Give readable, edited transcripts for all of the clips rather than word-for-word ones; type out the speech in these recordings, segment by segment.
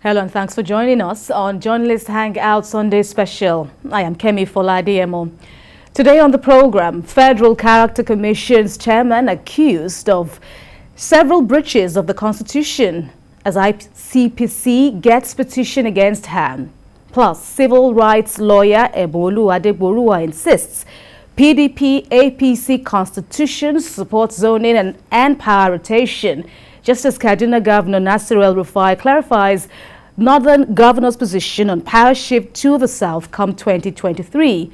Hello and thanks for joining us on Journalist Hangout Sunday Special. I am Kemi Foladiemo. Today on the program, Federal Character Commission's chairman accused of several breaches of the Constitution as ICPC gets petition against her. Plus, civil rights lawyer Ebolu Adegboruwa insists PDP APC constitution supports zoning and power rotation, just as Kaduna Governor Nasir El-Rufai clarifies Northern Governor's position on power shift to the south come 2023.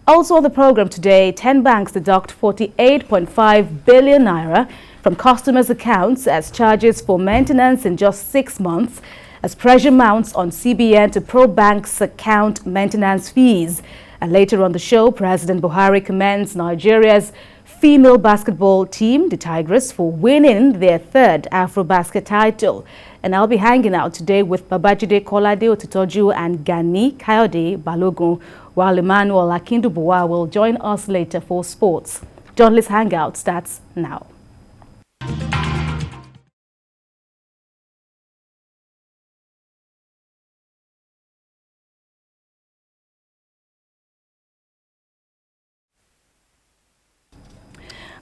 Also on the program today, 10 banks deduct 48.5 billion naira from customers' accounts as charges for maintenance in just 6 months, as pressure mounts on CBN to probe banks' account maintenance fees. And later on the show, President Buhari commends Nigeria's female basketball team, the Tigers, for winning their third Afrobasket title. And I'll be hanging out today with Babajide Kolade Otitoju and Gani Kayode Balogun, while Emmanuel Akindubuwa will join us later for sports. Journalist Hangout starts now.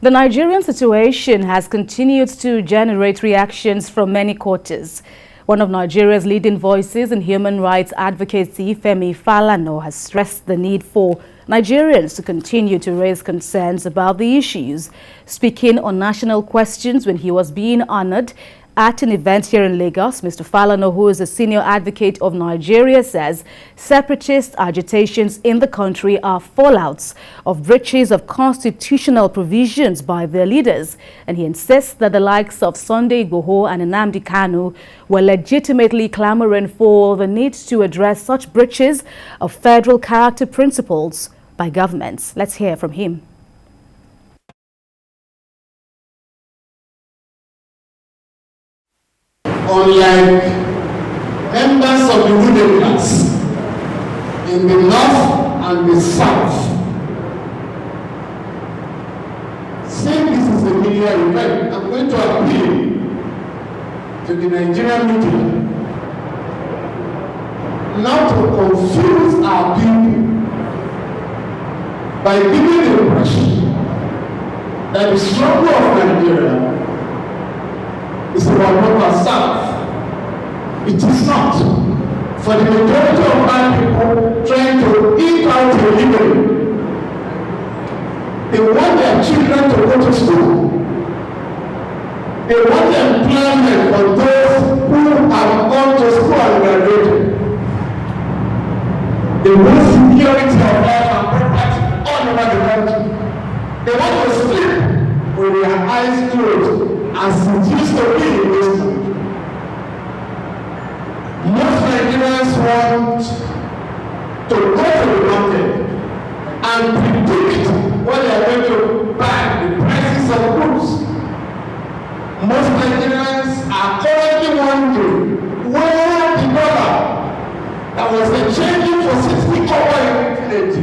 The Nigerian situation has continued to generate reactions from many quarters. One of Nigeria's leading voices in human rights advocacy, Femi Falana, has stressed the need for Nigerians to continue to raise concerns about the issues. Speaking on national questions when he was being honored at an event here in Lagos, Mr. Falana, who is a senior advocate of Nigeria, says separatist agitations in the country are fallouts of breaches of constitutional provisions by their leaders. And he insists that the likes of Sunday Igboho and Nnamdi Kanu were legitimately clamoring for the need to address such breaches of federal character principles by governments. Let's hear from him. Unlike members of the ruling class in the north and the south, saying this is a media event, I'm going to appeal to the Nigerian media not to confuse our people by giving the impression that the struggle of Nigeria is about North and South. It is not. For the majority of black people trying to eat out a living, they want their children to go to school. They want employment for those who have gone to school and graduated. They want security of life and property all over the country. They want to sleep with their eyes closed, as it used to be in this country. Most Nigerians want to go to the market and predict what they are going to buy, the prices of goods. Most Nigerians are currently wondering where the dollar that was exchanging for 60 kobo in 1980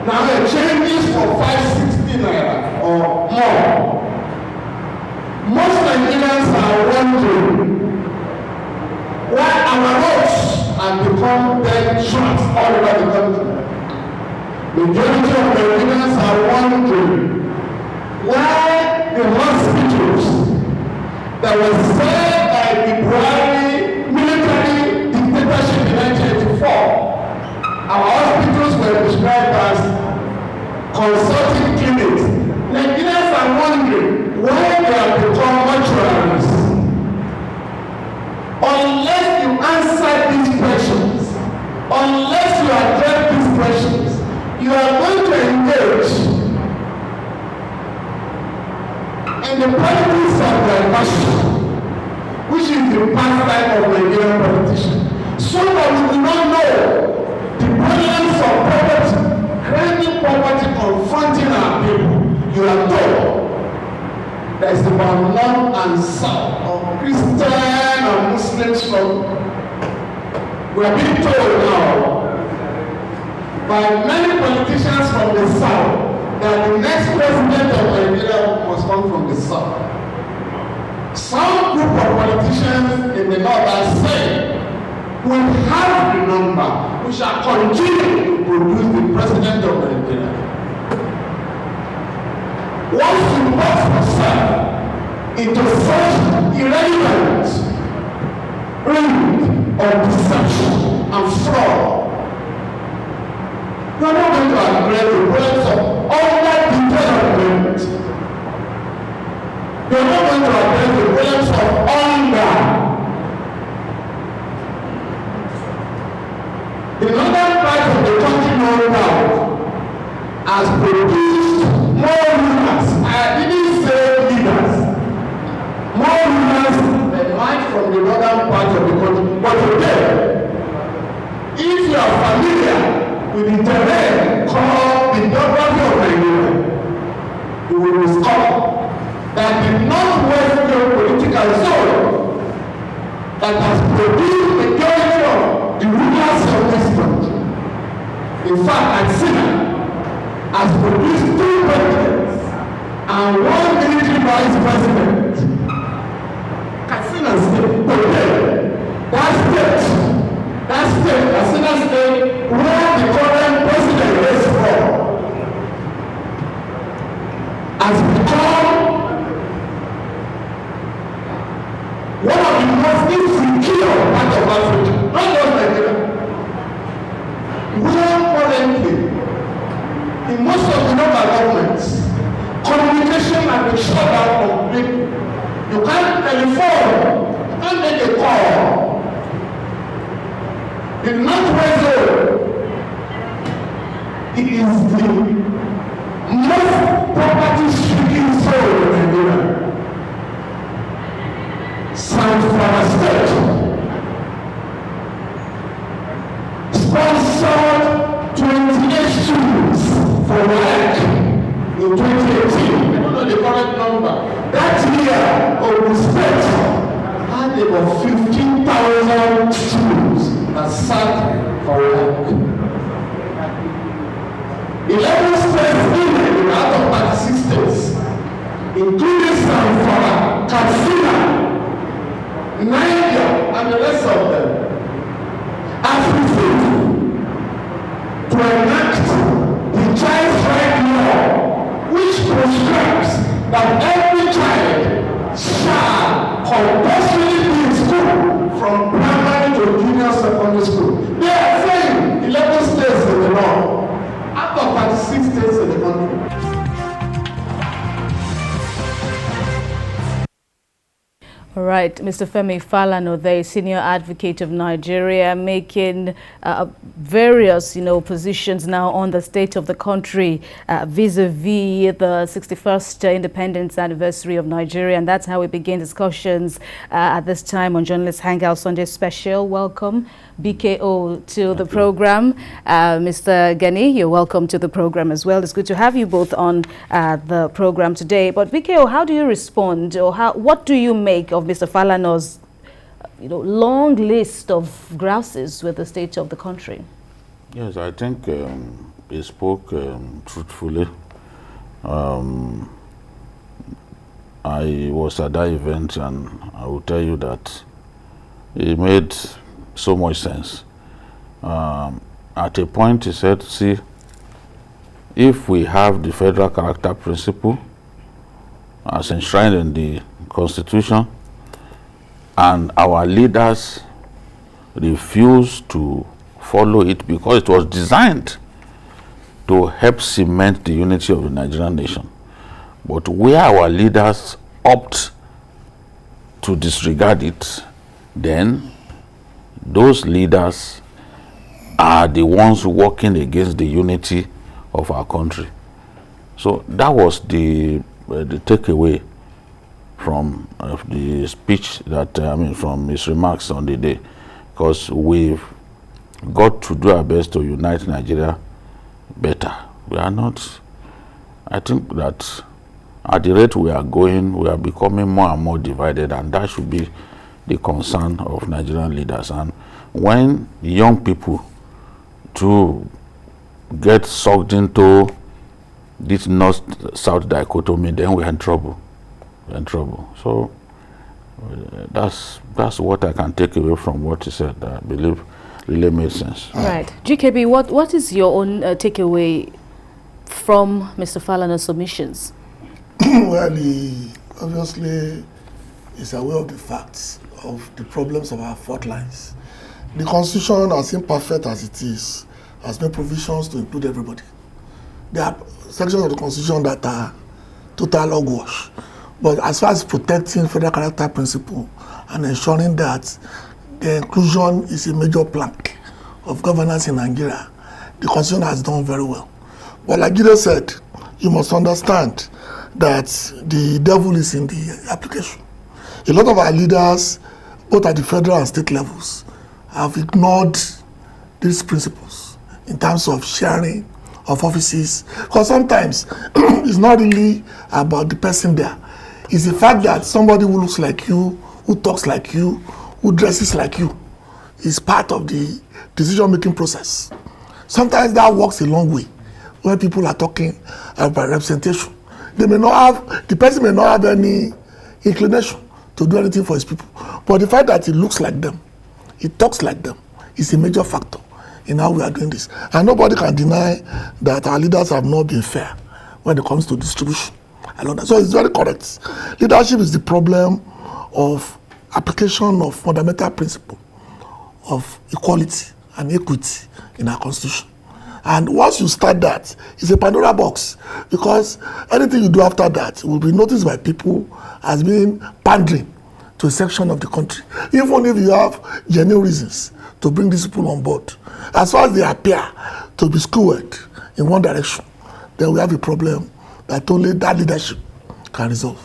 now exchanges for 560 naira or more. Most Nigerians are wondering why our roads have become dead shots all over the country. The majority of Nigerians are wondering why the hospitals that were saved by the Buhari military dictatorship in 1984, our hospitals were described as consulting clinics. Nigerians are wondering why they have become mortuaries. Unless you answer these questions, unless you address these questions, you are going to engage in the politics of diversion, which is the pastime of Nigerian politicians, so that we do not know the brilliance of poverty, chronic poverty confronting our people. You are told there is about north and south of Christian and Muslim struggle. We are being told now by many politicians from the south that the next president of Nigeria must come from the south. Some group of politicians in the north are saying we have the number. We shall continue to produce the president of Nigeria. Once you box yourself into such irrelevant ring of deception and fraud, you are not going to address the problems of underdevelopment. You are not going to address the problems of hunger. The northern part of the country, no doubt, has produced more rulers. I didn't say leaders. More rulers than might from the northern part of the country. But today, if you are familiar with the terrain called the geography of Nigeria, you will discover that the northwest geopolitical zone that has produced the majority of the rulers of this country. In fact, Katsina has produced 2 presidents and 1 military vice president. Katsina State, today, Katsina State, where the current president is from, has become one of the most insecure parts of Africa, not just Nigeria. Where currently, in most of the local governments, communication has been shut down completely. You can't telephone, you can't make a call. The northwest zone, it is the most poverty-stricken zone in Nigeria. South State sponsored 28 students for work in 2018. I don't know the correct number. That year, Ogun State had about 15,000 students that sat for work. 11 states in Nigeria out of 36 states, including Zamfara, Katsina, Niger, and the rest of them, have refused to enact the child right law, which prescribes that every child shall compulsorily be in school from primary to junior secondary school. They are saying 11 states in the law, out of 36 states in the country. All right, Mr. Femi Falana, the senior advocate of Nigeria, making various, positions now on the state of the country vis-a-vis the 61st independence anniversary of Nigeria. And that's how we begin discussions at this time on Journalist Hangout Sunday Special. Welcome, BKO, to the program. Mr. Gani, you're welcome to the program as well. It's good to have you both on the program today. But BKO, how do you respond, or what do you make of Mr. Falana's long list of grouses with the state of the country? Yes, I think he spoke truthfully. I was at that event, and I will tell you that it made so much sense. At a point he said, see, if we have the federal character principle as enshrined in the Constitution, and our leaders refuse to follow it because it was designed to help cement the unity of the Nigerian nation. But where our leaders opt to disregard it, then those leaders are the ones working against the unity of our country. So that was the takeaway from the speech that, from his remarks on the day, because we've got to do our best to unite Nigeria better. We are not, I think that at the rate we are going, we are becoming more and more divided, and that should be the concern of Nigerian leaders. And when young people to get sucked into this north-south dichotomy, then we're in trouble. So That's what I can take away from what he said. I believe really made sense. Right. GKB, what is your own takeaway from Mr. Falana's submissions? Well, he obviously is aware of the facts of the problems of our fault lines. The Constitution, as imperfect as it is, has made provisions to include everybody. There are sections of the Constitution that are total hogwash. But as far as protecting federal character principle and ensuring that the inclusion is a major plank of governance in Nigeria, the Constitution has done very well. But like Gideon said, you must understand that the devil is in the application. A lot of our leaders, both at the federal and state levels, have ignored these principles in terms of sharing of offices. Because sometimes it's not really about the person there. It's the fact that somebody who looks like you, who talks like you, who dresses like you, is part of the decision-making process. Sometimes that works a long way when people are talking about representation. They may not have, the person may not have any inclination to do anything for his people. But the fact that he looks like them, he talks like them, is a major factor in how we are doing this. And nobody can deny that our leaders have not been fair when it comes to distribution. So it's very correct. Leadership is the problem of application of fundamental principle of equality and equity in our Constitution. And once you start that, it's a Pandora box, because anything you do after that will be noticed by people as being pandering to a section of the country, even if you have genuine reasons to bring these people on board. As far as they appear to be skewed in one direction, then we have a problem that only that leadership can resolve.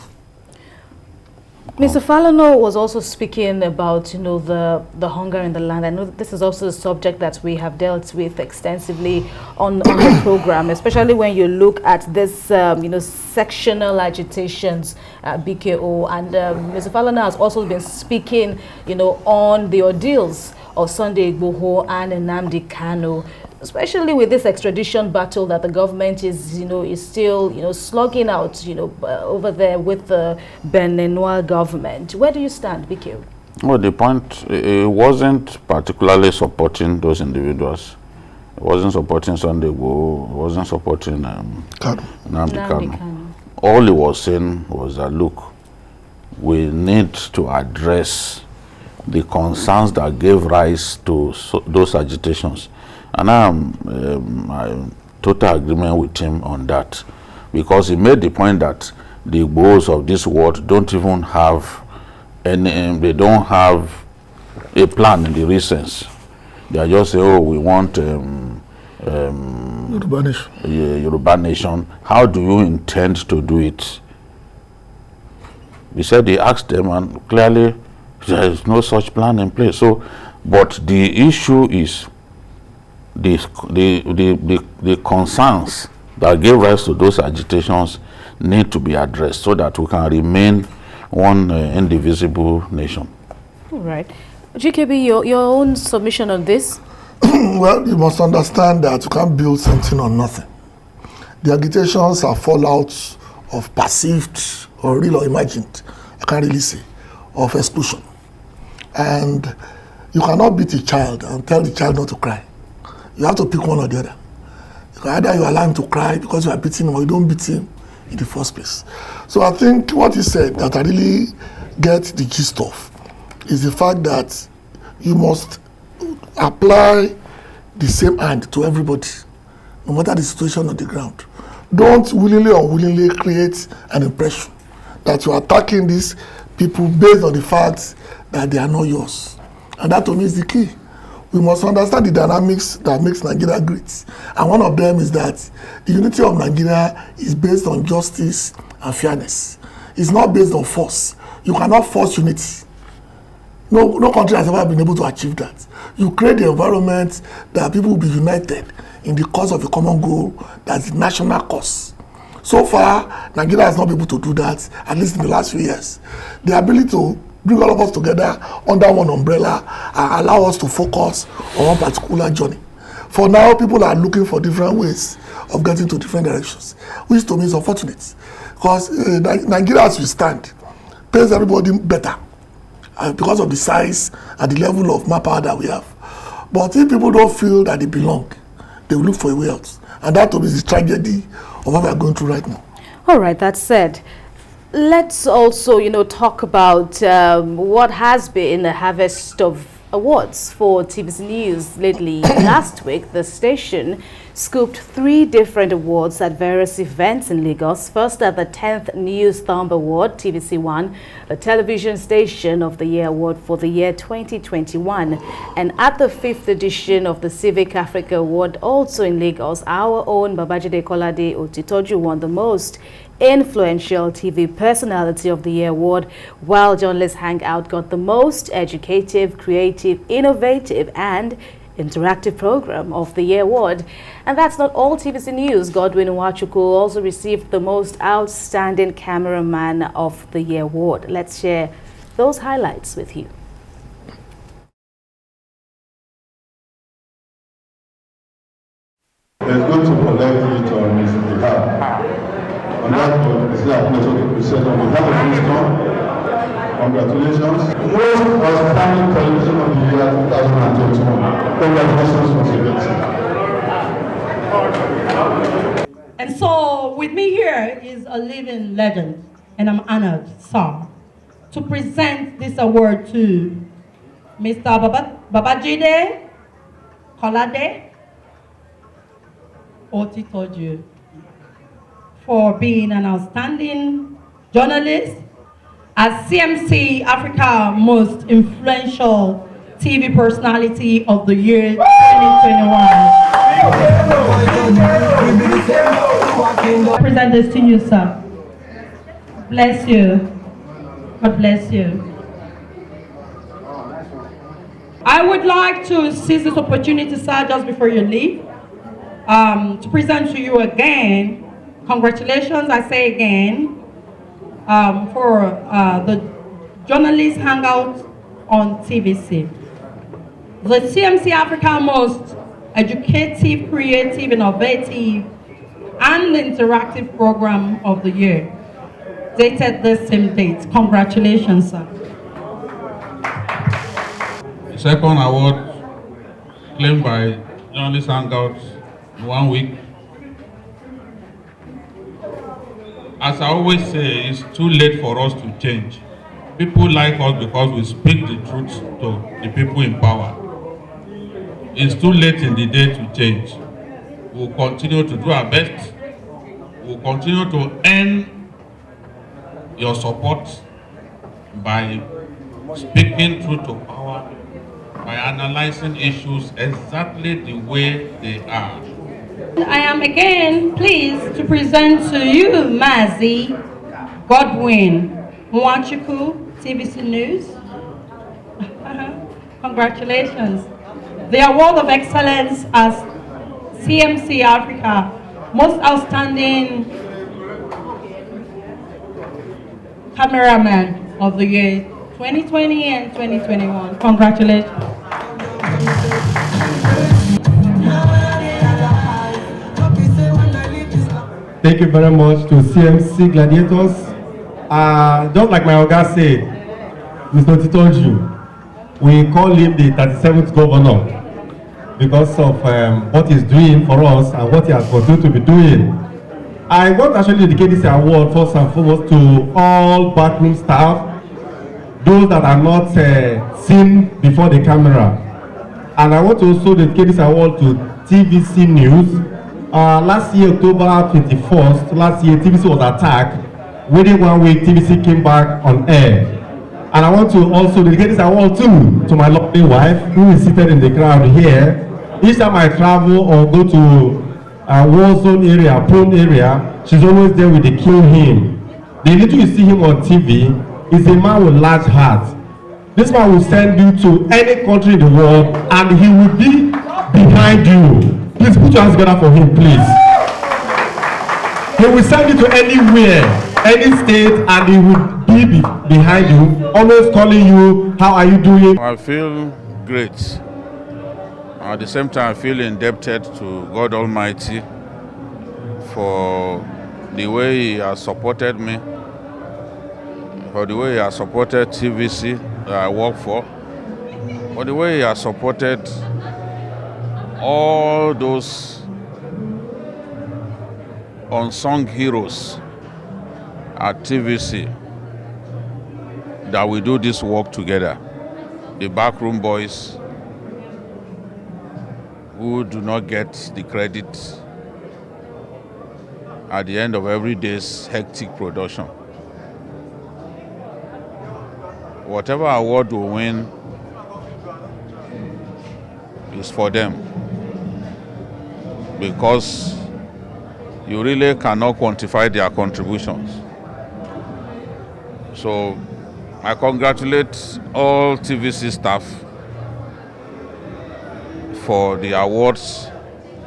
Mr. Falana was also speaking about, the hunger in the land. I know that this is also a subject that we have dealt with extensively on the program, especially when you look at this, sectional agitations at BKO. And Mr. Falana has also been speaking, on the ordeals of Sunday Igboho and Nnamdi Kanu, especially with this extradition battle that the government is still, slugging out, over there with the Beninois government. Where do you stand, BQ? Well, the point, it wasn't particularly supporting those individuals. It wasn't supporting Sunday Igboho, it wasn't supporting Nnamdi Kanu. All he was saying was that, look, we need to address the concerns that gave rise to those agitations. And I'm in total agreement with him on that, because he made the point that the Igbos of this world don't even have any, they don't have a plan in the real sense. They are just saying, oh, we want Yoruba Nation. Yoruba Nation. How do you intend to do it? He said he asked them, and clearly there is no such plan in place. So, but the issue is the concerns that gave rise to those agitations need to be addressed so that we can remain one indivisible nation. All right. GKB, your own submission on this? Well, you must understand that you can't build something on nothing. The agitations are fallouts of perceived or real or imagined, I can't really say, of exclusion. And you cannot beat a child and tell the child not to cry. You have to pick one or the other. Either you allow him to cry because you are beating him, or you don't beat him in the first place. So I think what he said that I really get the gist of is the fact that you must apply the same hand to everybody, no matter the situation on the ground. Don't willingly or unwillingly create an impression that you are attacking these people based on the fact that they are not yours. And that to me is the key. We must understand the dynamics that makes Nigeria great. And one of them is that the unity of Nigeria is based on justice and fairness. It's not based on force. You cannot force unity. No country has ever been able to achieve that. You create the environment that people will be united in the cause of a common goal, that's the national cause. So far, Nigeria has not been able to do that, at least in the last few years. The ability to bring all of us together under one umbrella and allow us to focus on one particular journey. For now, people are looking for different ways of getting to different directions, which to me is unfortunate. Because Nigeria, as we stand, pays everybody better because of the size and the level of manpower that we have. But if people don't feel that they belong, they will look for a way out. And that is the tragedy of what we are going through right now. All right, that said, let's also, talk about what has been a harvest of awards for TVC News lately. Last week, the station scooped 3 different awards at various events in Lagos. First at the 10th News Thumb Award, TVC won a Television Station of the Year Award for the year 2021. And at the 5th edition of the Civic Africa Award, also in Lagos, our own Babajide Kolade Otitoju won the most influential TV Personality of the Year award, while Journalist Hangout got the most educative, creative, innovative and interactive program of the year award. And that's not all. TVC News Godwin Nwachukwu also received the most outstanding cameraman of the year award. Let's share those highlights with you. It's good to collect it on his behalf. On that note, it's a pleasure to present on behalf of Houston. Congratulations. Most outstanding television of the year 2021. Congratulations once again. And so with me here is a living legend, and I'm honored, sir, to present this award to Mr. Babajide Kolade Otitoju for being an outstanding journalist as CMC Africa Most Influential TV Personality of the Year 2021. I present this to you, sir. Bless you. God bless you. I would like to seize this opportunity, sir, just before you leave, to present to you again, congratulations, I say again, for the Journalist Hangout on TVC. The CMC Africa Most Educative, Creative, Innovative, and Interactive Program of the Year, dated this same date. Congratulations, sir. The second award claimed by Journalist Hangout in 1 week. As I always say, it's too late for us to change. People like us because we speak the truth to the people in power. It's too late in the day to change. We'll continue to do our best. We'll continue to earn your support by speaking truth to power, by analyzing issues exactly the way they are. I am again pleased to present to you Mazi Godwin Nwachukwu, TVC News. Congratulations. The Award of Excellence as CMC Africa Most Outstanding Cameraman of the Year 2020 and 2021. Congratulations. Thank you very much to CMC Gladiators. Just like my Oga said, Mr. Otitoju, we call him the 37th governor because of what he's doing for us and what he has continued to be doing. I want to actually dedicate this award first and foremost to all backroom staff, those that are not seen before the camera. And I want to also dedicate this award to TVC News. Last year, October 21st, TVC was attacked. Within 1 week, TVC came back on air. And I want to also dedicate this award too to my lovely wife, who is seated in the crowd here. Each time I travel or go to war zone area, prone area, she's always there with the kill him. The little you see him on TV is a man with large heart. This man will send you to any country in the world and he will be behind you. Please put your hands together for him, please. He will send you to anywhere, any state, and he will be behind you, always calling you, how are you doing? I feel great. At the same time, I feel indebted to God Almighty for the way He has supported me, for the way He has supported TVC, that I work for, for the way he has supported all those unsung heroes at TVC that we do this work together. The backroom boys who do not get the credit at the end of every day's hectic production. Whatever award we win is for them, because you really cannot quantify their contributions. So I congratulate all TVC staff for the awards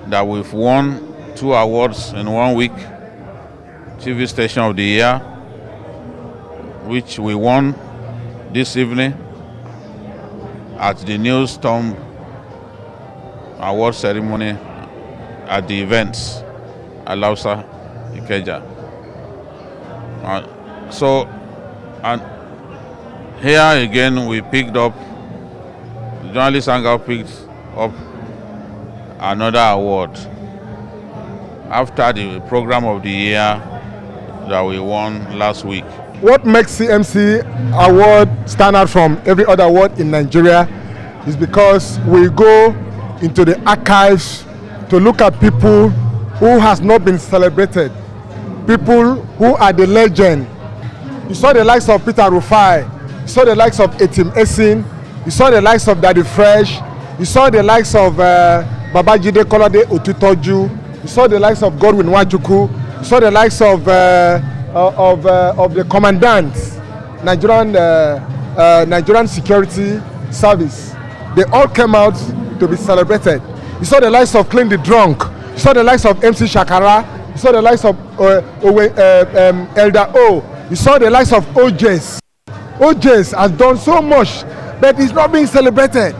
that we've won. 2 awards in 1 week. TV Station of the Year, which we won this evening at the New Storm Award ceremony at the events at Lausa, Ikeja. And here again we picked up, the journalist Hangout picked up another award after the program of the year that we won last week. What makes CMC award stand out from every other award in Nigeria is because we go into the archives to look at people who has not been celebrated, people who are the legend. You saw the likes of El-Rufai, you saw the likes of Etim Esin, you saw the likes of Daddy Fresh, you saw the likes of Babajide Kolade Otutoju, you saw the likes of Godwin Wachuku, you saw the likes of the commandants, Nigerian Security Service. They all came out to be celebrated. You saw the likes of Clean the Drunk, you saw the likes of MC Shakara, you saw the likes of Elder O, you saw the likes of OJs. OJs has done so much, but it's not being celebrated.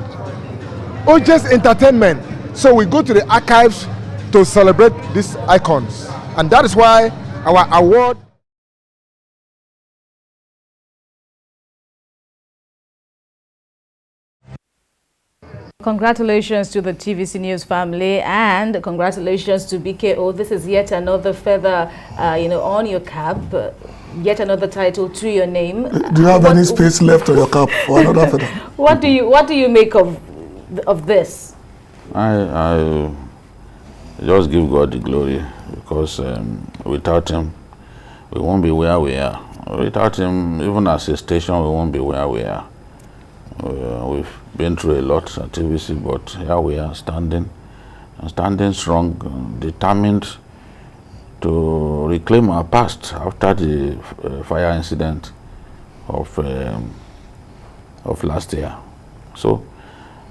OJs Entertainment. So we go to the archives to celebrate these icons. And that is why our award. Congratulations to the TVC News family, and congratulations to BKO. This is yet another feather, on your cap, yet another title to your name. Do you have any space left on your cap for another feather? What do you make of this? I just give God the glory, because without him, we won't be where we are. Without him, even as a station, we won't be where we are. We've been through a lot at TVC, but here we are standing strong, determined to reclaim our past after the fire incident of last year. So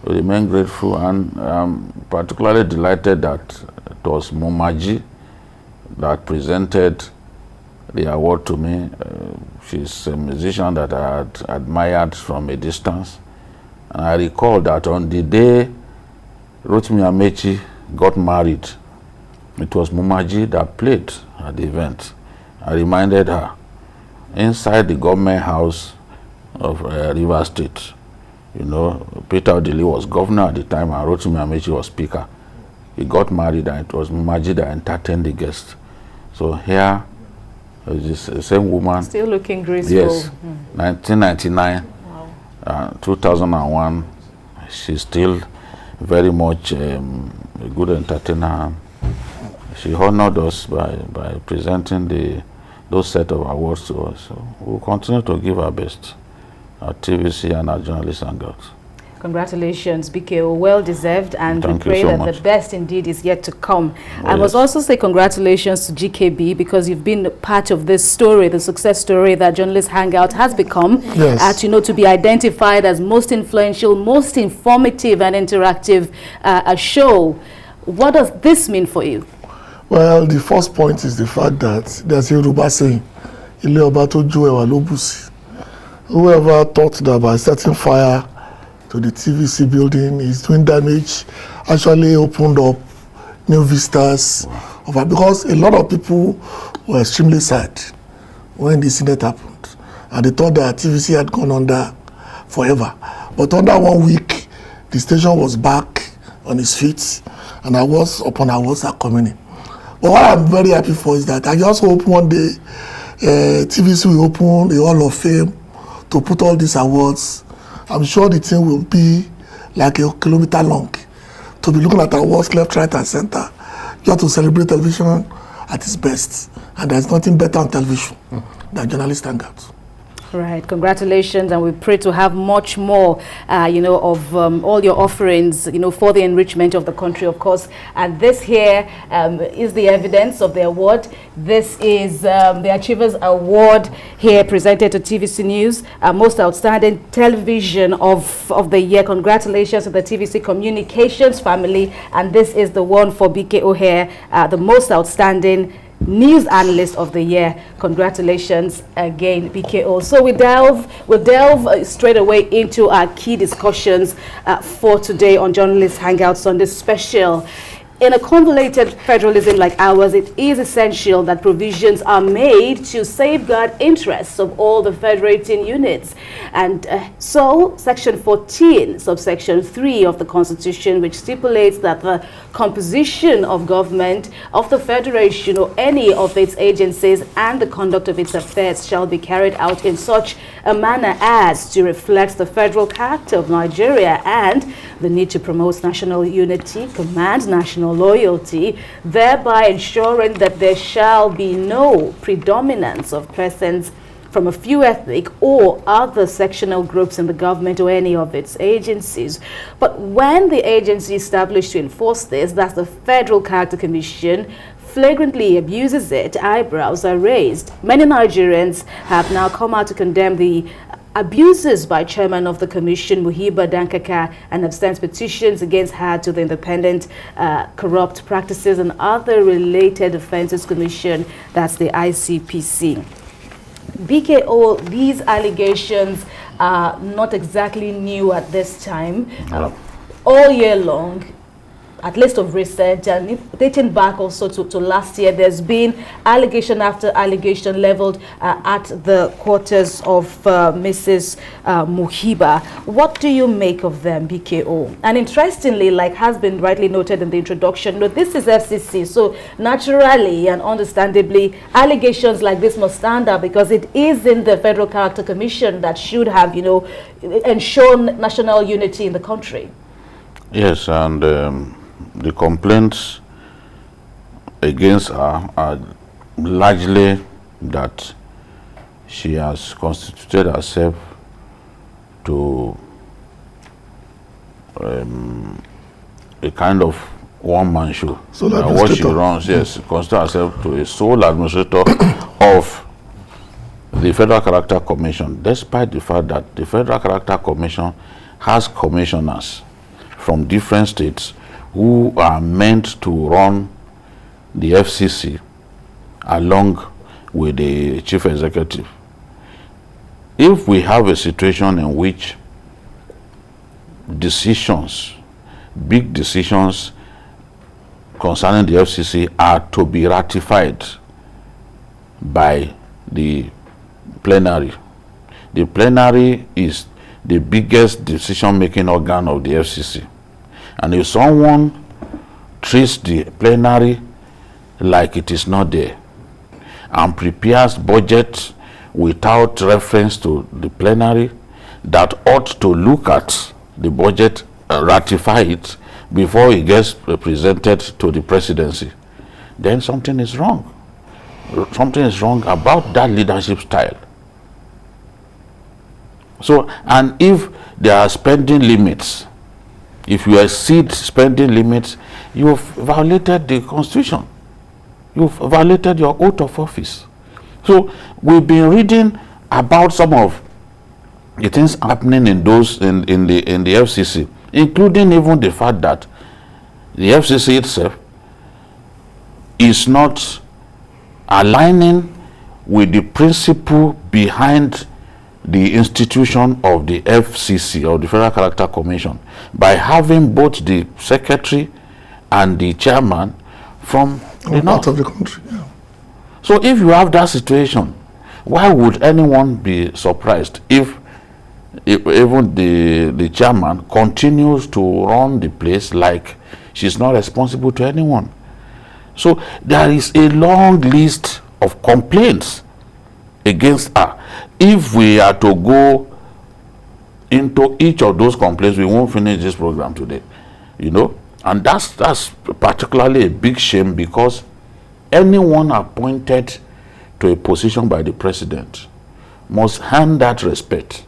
we remain grateful, and I'm particularly delighted that it was Mumaji that presented the award to me. She's a musician that I had admired from a distance. And I recall that on the day Rotimi Amechi got married, it was Mumaji that played at the event. I reminded her, inside the government house of Rivers State, Peter Odili was governor at the time and Rotimi Amechi was speaker. He got married and it was Mumaji that entertained the guests. So here is the same woman. Still looking graceful. Yes, 1999, wow. 2001, she's still very much a good entertainer. She honored us by presenting those set of awards to us. So we'll continue to give our best at TVC and at Journalist Hangout. Congratulations, BKO, well deserved, and we pray so that much. the best indeed is yet to come. Oh, I must also say congratulations to GKB, because you've been part of this story, the success story that Journalist Hangout has become, to be identified as most influential, most informative and interactive show. What does this mean for you? Well, the first point is the fact that there's a Yoruba saying, Ile Oba to ju ewa lo busi. Whoever thought that by setting fire to the TVC building is doing damage actually opened up new vistas. Wow. Because a lot of people were extremely sad when the incident happened. And they thought that TVC had gone under forever. But under 1 week, the station was back on its feet, and awards upon awards are coming in. But what I'm very happy for is that I just hope one day TVC will open the Hall of Fame to put all these awards. I'm sure the thing will be like a kilometer long, to be looking at awards left, right, and center, just to celebrate television at its best. And there's nothing better on television than journalist hangouts. Right, congratulations, and we pray to have much more, of all your offerings, for the enrichment of the country, of course. And this here is the evidence of the award. This is the Achievers Award here presented to TVC News, Most Outstanding Television of the Year. Congratulations to the TVC Communications family, and this is the one for BKO here, the Most Outstanding News Analyst of the Year. Congratulations again, BKO. So we'll delve straight away into our key discussions for today on Journalist Hangout Sunday Special. In a convoluted federalism like ours, it is essential that provisions are made to safeguard interests of all the federating units. And so, Section 14, subsection 3 of the Constitution, which stipulates that the composition of government of the Federation or any of its agencies and the conduct of its affairs shall be carried out in such a manner as to reflect the federal character of Nigeria and the need to promote national unity, command national loyalty, thereby ensuring that there shall be no predominance of persons from a few ethnic or other sectional groups in the government or any of its agencies. But when the agency established to enforce this, that's the Federal Character Commission, flagrantly abuses it, eyebrows are raised. Many Nigerians have now come out to condemn the abuses by chairman of the commission, Muhiba Dankaka, and have sent petitions against her to the Independent Corrupt Practices and Other Related Offences Commission, that's the ICPC. BKO, these allegations are not exactly new at this time. All year long, at least of research, and dating back also to last year, there's been allegation after allegation leveled at the quarters of Mrs. Muhiba. What do you make of them, BKO? And interestingly, like has been rightly noted in the introduction, this is FCC, so naturally and understandably, allegations like this must stand out because it is in the Federal Character Commission that should have, ensured national unity in the country. Yes, and the complaints against her are largely that she has constituted herself to a kind of one-man show. What she runs, yes, constitute herself to a sole administrator of the Federal Character Commission, despite the fact that the Federal Character Commission has commissioners from different states who are meant to run the FCC along with the chief executive. If we have a situation in which decisions, big decisions concerning the FCC are to be ratified by the plenary is the biggest decision-making organ of the FCC. And if someone treats the plenary like it is not there and prepares budget without reference to the plenary that ought to look at the budget and ratify it before it gets presented to the presidency, then something is wrong. Something is wrong about that leadership style. So, and if there are spending limits, if you exceed spending limits, you've violated the Constitution. You've violated your oath of office. So we've been reading about some of the things happening in those in the FCC, including even the fact that the FCC itself is not aligning with the principle behind the institution of the FCC, or the Federal Character Commission, by having both the secretary and the chairman from the north of the country. Yeah. So if you have that situation, why would anyone be surprised if even the chairman continues to run the place like she's not responsible to anyone. So there is a long list of complaints against her. If we are to go into each of those complaints, we won't finish this program today, you know. And that's particularly a big shame, because anyone appointed to a position by the president must hand that respect,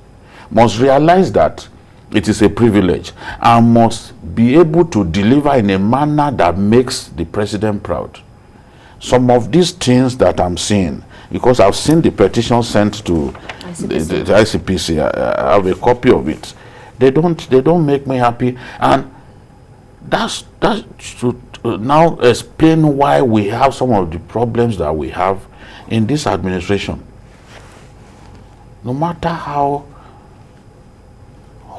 must realize that it is a privilege, and must be able to deliver in a manner that makes the president proud. Some of these things that I'm seeing, because I've seen the petition sent to the ICPC, I have a copy of it. They don't make me happy, and that should now explain why we have some of the problems that we have in this administration. No matter how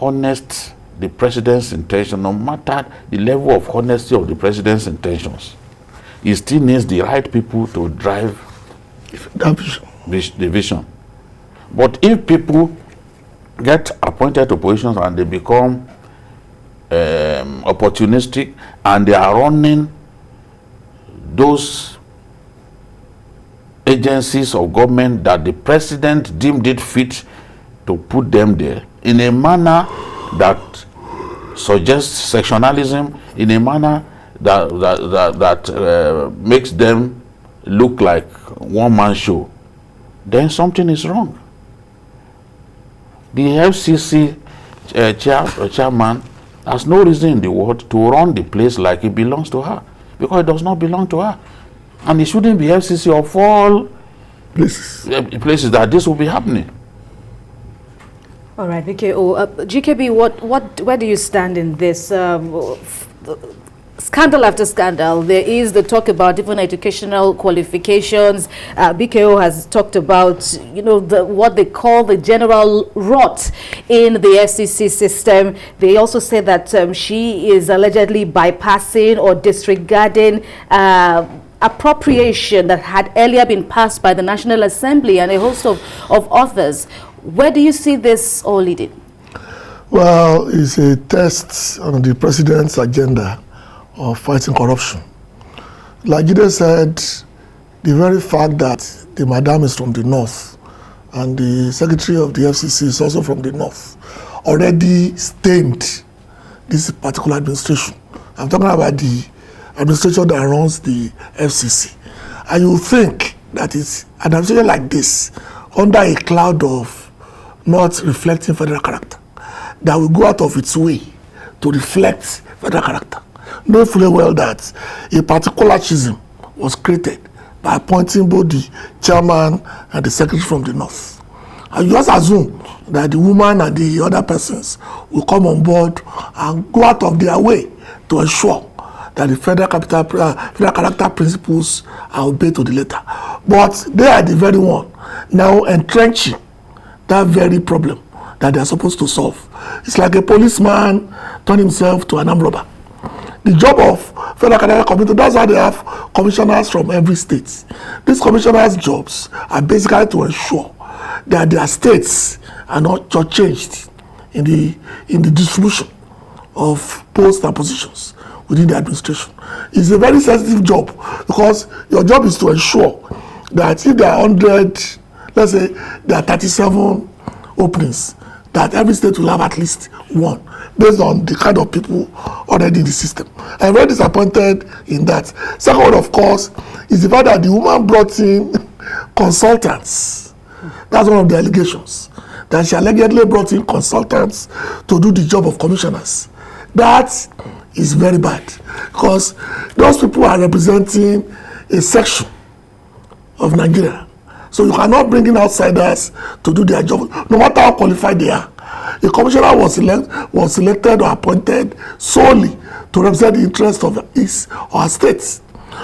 honest the president's intention, no matter the level of honesty of the president's intentions, he still needs the right people to drive the vision. But if people get appointed to positions and they become opportunistic, and they are running those agencies of government that the president deemed it fit to put them there in a manner that suggests sectionalism, in a manner that makes them look like one-man show, then something is wrong. The FCC chairman has no reason in the world to run the place like it belongs to her, because it does not belong to her. And it shouldn't be FCC of all places that this will be happening. All right, VKO. GKB, where do you stand in this? Scandal after scandal. There is the talk about different educational qualifications. BKO has talked about, you know, what they call the general rot in the FCC system. They also say that she is allegedly bypassing or disregarding appropriation that had earlier been passed by the National Assembly and a host of others. Where do you see this all leading? Well, it's a test on the president's agenda of fighting corruption. Like Jide said, the very fact that the madam is from the north and the secretary of the FCC is also from the north already stained this particular administration. I'm talking about the administration that runs the FCC. And you think that it's an administration like this, under a cloud of not reflecting federal character, that will go out of its way to reflect federal character. Know fully well that a particular schism was created by appointing both the chairman and the secretary from the north. And you just assume that the woman and the other persons will come on board and go out of their way to ensure that the federal character principles are obeyed to the letter. But they are the very one now entrenching that very problem that they are supposed to solve. It's like a policeman turning himself to an armed robber. The job of Federal Academic Committee, that's why they have commissioners from every state. These commissioners' jobs are basically to ensure that their states are not changed in the distribution of posts and positions within the administration. It's a very sensitive job, because your job is to ensure that if there are 100, let's say there are 37 openings, that every state will have at least one, based on the kind of people already in the system. I'm very disappointed in that. Second one, of course, is the fact that the woman brought in consultants. That's one of the allegations, that she allegedly brought in consultants to do the job of commissioners. That is very bad, because those people are representing a section of Nigeria. So you cannot bring in outsiders to do their job, no matter how qualified they are. A commissioner was selected or appointed solely to represent the interests of his or her states.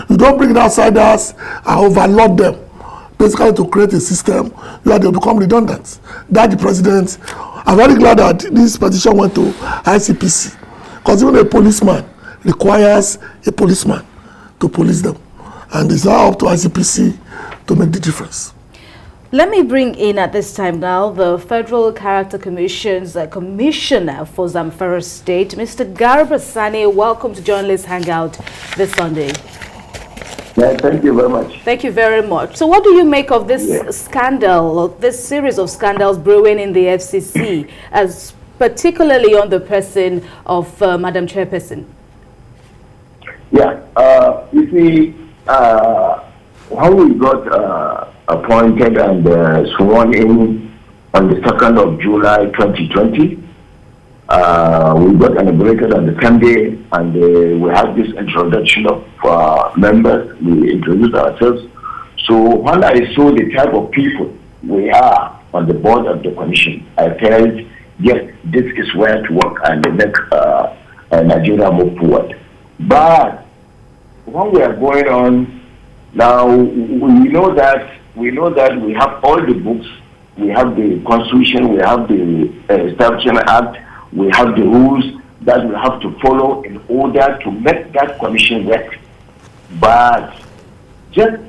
You don't bring in outsiders and overload them, basically to create a system where they become redundant. That the president, I'm very glad that this petition went to ICPC, because even a policeman requires a policeman to police them. And it's now up to ICPC to make the difference. Let me bring in at this time now the Federal Character Commission's Commissioner for Zamfara State, Mr. Garba Sani. Welcome to Journalist Hangout this Sunday. Yeah, thank you very much. Thank you very much. So what do you make of this scandal, or this series of scandals brewing in the FCC, as particularly on the person of Madam Chairperson? Yeah, you see, when we got appointed and sworn in on the 2nd of July 2020, we got inaugurated on the same day, and we had this introduction of members. We introduced ourselves. So when I saw the type of people we are on the board of the commission, I felt, yes, this is where to work and make Nigeria move forward. But when we are going on now, we know that we have all the books, we have the Constitution, we have the Establishment Act, we have the rules that we have to follow in order to make that commission work. But just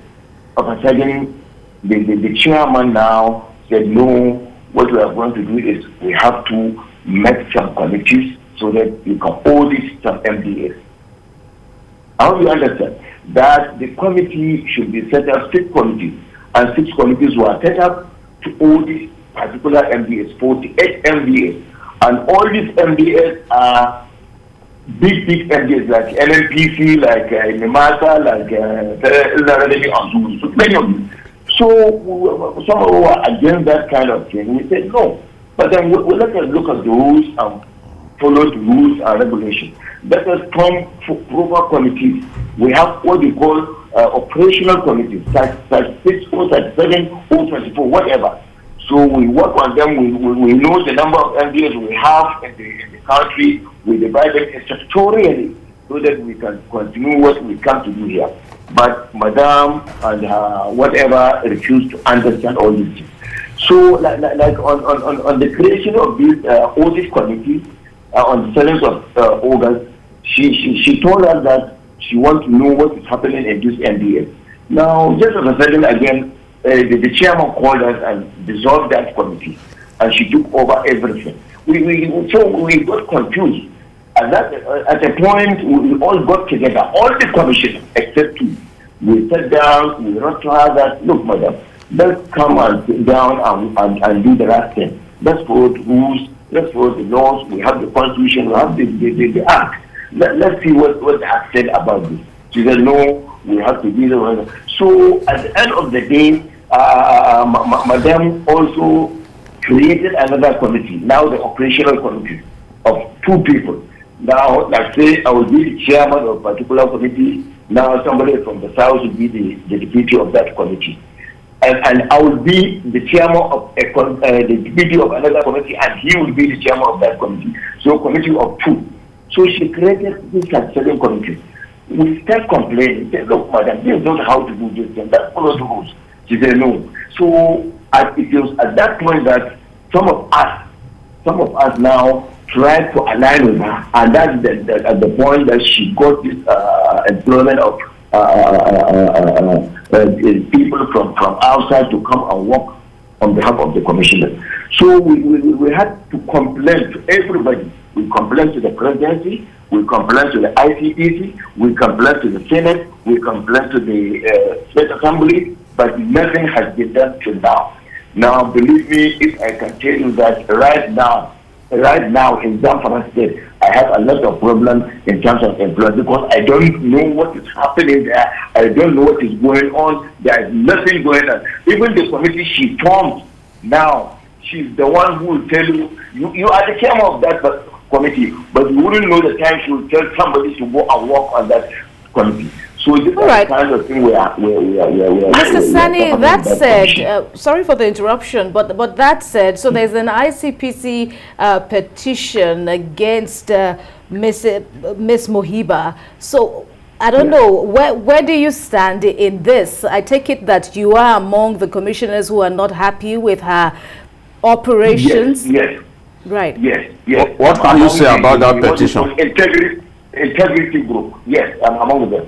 of a sudden, the chairman now said, no, what we are going to do is we have to make some committees so that you can audit some MDAs. I hope you understand that the committee should be set up 6 committees, and 6 committees were set up to audit particular MDAs, 48 MDAs. And all these MDAs are big MDAs like NNPC, like NEMASA, like many of them. So some of us were against that kind of thing. We said no. But then we let us look at the rules and follow the rules and regulations. Let us form proper committees. We have what we call operational committees, such 6 or 7 or 24, whatever. So we work on them. We know the number of MDAs we have in the country. We divide them statutorily so that we can continue what we come to do here. But Madam and whatever refused to understand all these things. So like on the creation of this audit committee on the 7th of August, she told us that she wants to know what is happening in this MDA. Now, just as a sudden again, the chairman called us and dissolved that committee, and she took over everything. So we got confused. At a point, we all got together, all the commissioners except 2. We sat down, we wrote to her that, look, madam, let's come and sit down and do the right thing. Let's follow the rules, let's follow the laws, we have the Constitution, we have the Act. Let's see what the Act said about this. She said, no, we have to do the. So at the end of the day, Madam also created another committee, now the operational committee of 2 people. Now, let's say I will be the chairman of a particular committee. Now somebody from the south will be the deputy of that committee. And I will be the chairman of the deputy of another committee, and he will be the chairman of that committee. So committee of 2. So she created this certain committee. We start complaining. Say, look, madam, this is not how to do this thing. That follows the rules. She said no. So it was at that point that some of us now tried to align with her, and that's at the point that she got this employment of people from outside to come and work on behalf of the commissioner. So we had to complain to everybody. We complained to the presidency, we complained to the ICPC, we complained to the Senate, we complained to the State Assembly, but nothing has been done till now. Now, believe me, if I can tell you that right now in Zamfara State, I have a lot of problems in terms of employment because I don't know what is happening there. I don't know what is going on. There is nothing going on. Even the committee she formed now, she's the one who will tell you, you are the chairman of that committee, but you wouldn't know the time she will tell somebody to go and work on that committee. So this is the kind of thing we are Mr. Sani, that said, sorry for the interruption, but that said, so there's an ICPC petition against Miss Mohiba. So I don't know, where do you stand in this? I take it that you are among the commissioners who are not happy with her operations. Yes. Right. Yes. What can you say about that petition? Integrity group. Yes, I'm among them.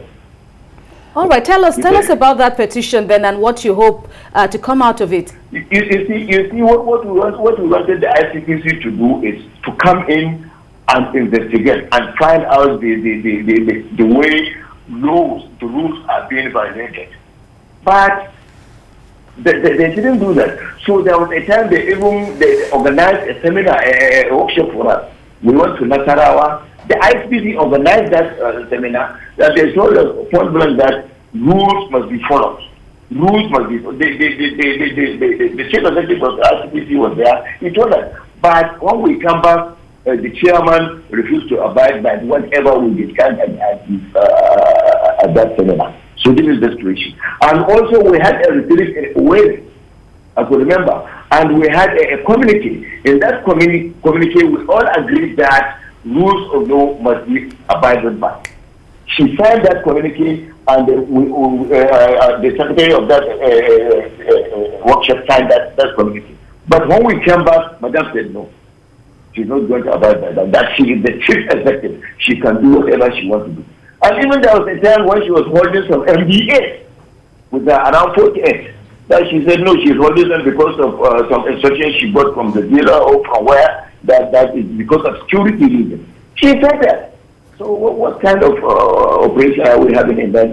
All right, tell us about that petition then, and what you hope to come out of it. You see, what we wanted the ICPC to do is to come in and investigate and find out the way the rules are being violated. But they didn't do that. So there was a time they organized a seminar, a workshop for us. We went to Nasarawa. The ICPC organized that seminar, that they told us point blank that rules must be followed. Rules must be followed. The chief executive of the ICPC was there. He told us. But when we come back, the chairman refused to abide by whatever we discussed at that seminar. So this is the situation. And also we had a retreat in I could remember. And we had a communique. In that communique, we all agreed that rules of law must be abided by. She signed that communique, and the secretary of that workshop signed that communique. But when we came back, Madam said no. She's not going to abide by that. That she is the chief executive. She can do whatever she wants to do. And even there was a time when she was holding some MDA with around 48. That she said no, she's holding them because of some instructions she got from the dealer or from where that is because of security reasons. She said that. So what kind of operation are we having in that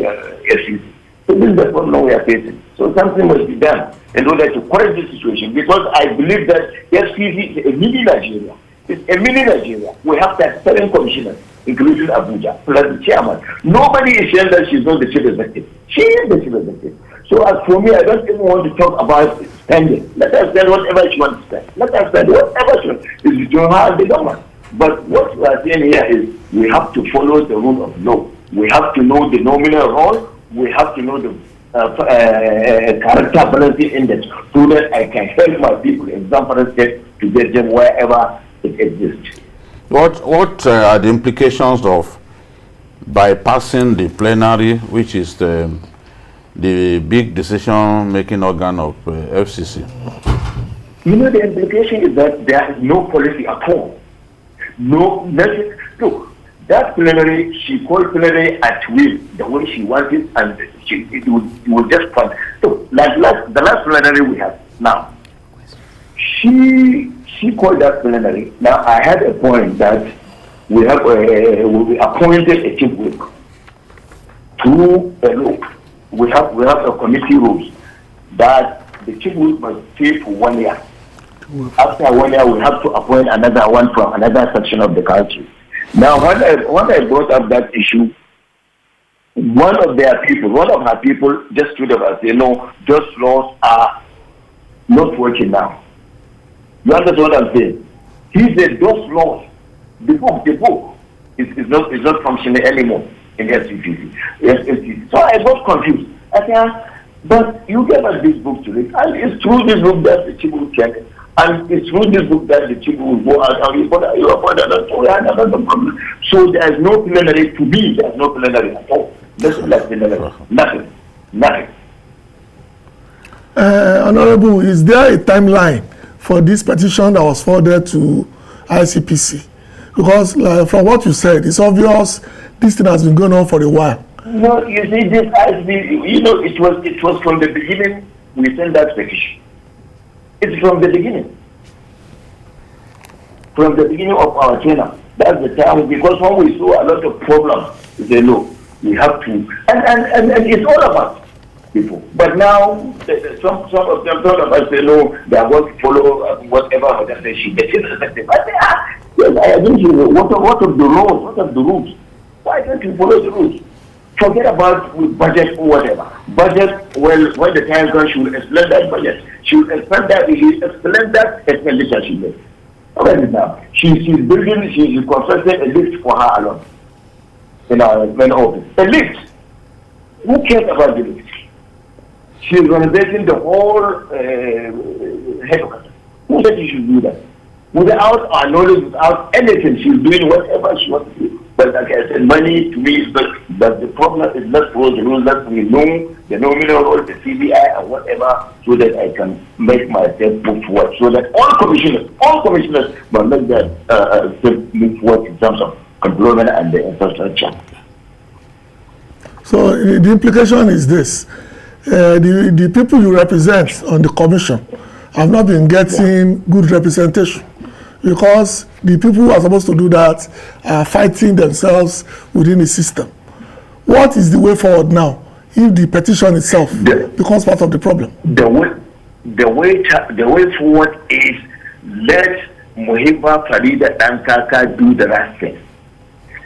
SEC? So this is the problem we are facing. So something must be done in order to correct this situation, because I believe that SPC is a mini Nigeria. It's a mini Nigeria. We have 7 commissioners, including Abuja, plus the chairman. Nobody is saying that she's not the chief executive. She is the chief executive. So as for me, I don't even want to talk about spending. Let us spend whatever she wants to spend. Let us spend whatever she wants. It's between her and the government. But what we are saying here is we have to follow the rule of law. We have to know the nominal role. We have to know the character balancing index so that I can help my people in Zamfara State to get them wherever it exists. What are the implications of bypassing the plenary, which is the big decision-making organ of FCC? You know, the implication is that there is no policy at all. No, nothing. Look, that plenary, she called plenary at will, the way she wanted, and it would just point. So, like the last plenary we have now, she called that plenary. Now, I had a point that we appointed a chief whip through a law. We have a committee rules that the chief whip must stay for 1 year. After 1 year, we have to appoint another one from another section of the country. Now, when I brought up that issue, one of her people just stood up and said, no, those laws are not working now. You understand what I'm saying? He said those laws, the book is not functioning anymore in SCPC. So I got confused. I said, but you gave us this book to read, and it's through this book that the chief will check it. And it's through this book that the chief will go out and you appoint another problem. So there is no plenary to be. There is no plenary at all. Nothing. Honorable, is there a timeline for this petition that was forwarded to ICPC? Because from what you said, it's obvious this thing has been going on for a while. No, you see, this ICPC, you know, it was from the beginning we sent that petition. It's from the beginning. From the beginning of our tenure. That's the time, because when we saw a lot of problems, we say, no, we have to, and it's all about people. But now, some of them thought about say, no, they are going to follow whatever she gets effective. I say, yes, I agree with you. What of the laws? What of the rules? Why don't you follow the rules? Forget about budget or whatever. Budget, well, when the time comes, she will explain that budget. She will explain that expenditure she made. Already now, she's constructing a lift for her alone in our main office. A lift. Who cares about the lift? She's renovating the whole headquarters. Who said she should do that? Without our knowledge, without anything, she's doing whatever she wants to do. But like I said, money to me is but the problem is not for the rules that we know, the nominal role, the CBI and whatever, so that I can make myself move forward. So that all commissioners must make that step move forward in terms of employment and the infrastructure. So the implication is this. The people you represent on the commission have not been getting good representation because the people who are supposed to do that are fighting themselves within the system. What is the way forward now if the petition itself becomes part of the problem? The way forward is let Muhiba Farida Dankaka do the right thing.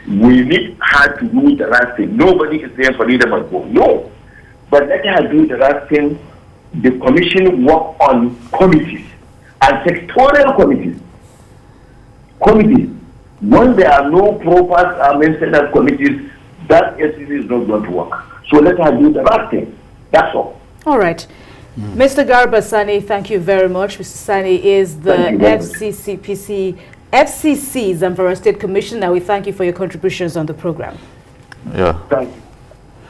We need her to do the right thing. Nobody is saying Farida must go. No. But let her do the right thing. The commission work on committees and sectorial committees. When there are no proper maintenance committees, that SCC is not going to work. So let her do the right thing. That's all. All right. Mr. Garba Sani, thank you very much. Mr. Sani is the FCC Zamfara State Commissioner. We thank you for your contributions on the program. Yeah. Thank you.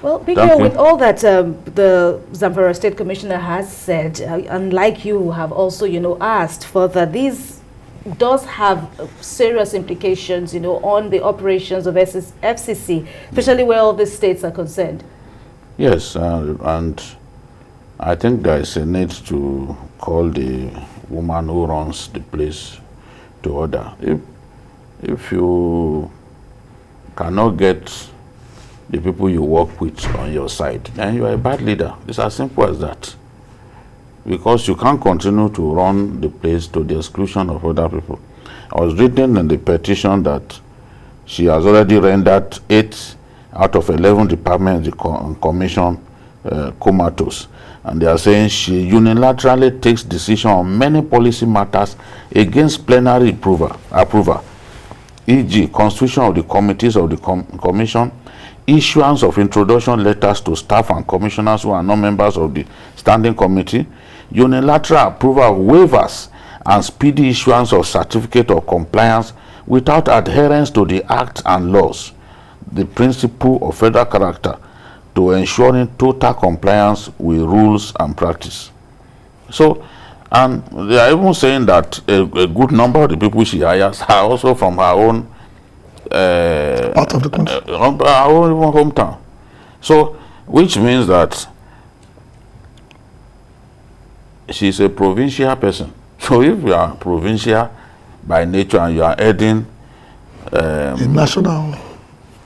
Well, Bigio, with all that the Zamfara State Commissioner has said, unlike you have also, asked further, these does have serious implications, on the operations of FCC, especially where all these states are concerned. Yes, and I think there is a need to call the woman who runs the place to order. If you cannot get the people you work with on your side, then you are a bad leader. It's as simple as that. Because you can't continue to run the place to the exclusion of other people. I was reading in the petition that she has already rendered 8 out of 11 departments the commission comatose. And they are saying she unilaterally takes decision on many policy matters against plenary approval, e.g. constitution of the committees of the commission, issuance of introduction letters to staff and commissioners who are not members of the standing committee, unilateral approval of waivers, and speedy issuance of certificate of compliance without adherence to the act and laws, the principle of federal character, to ensuring total compliance with rules and practice. So, and they are even saying that a good number of the people she hires are also from her own part of the country, our own hometown. So, which means that she's a provincial person. So, if you are provincial by nature and you are heading national,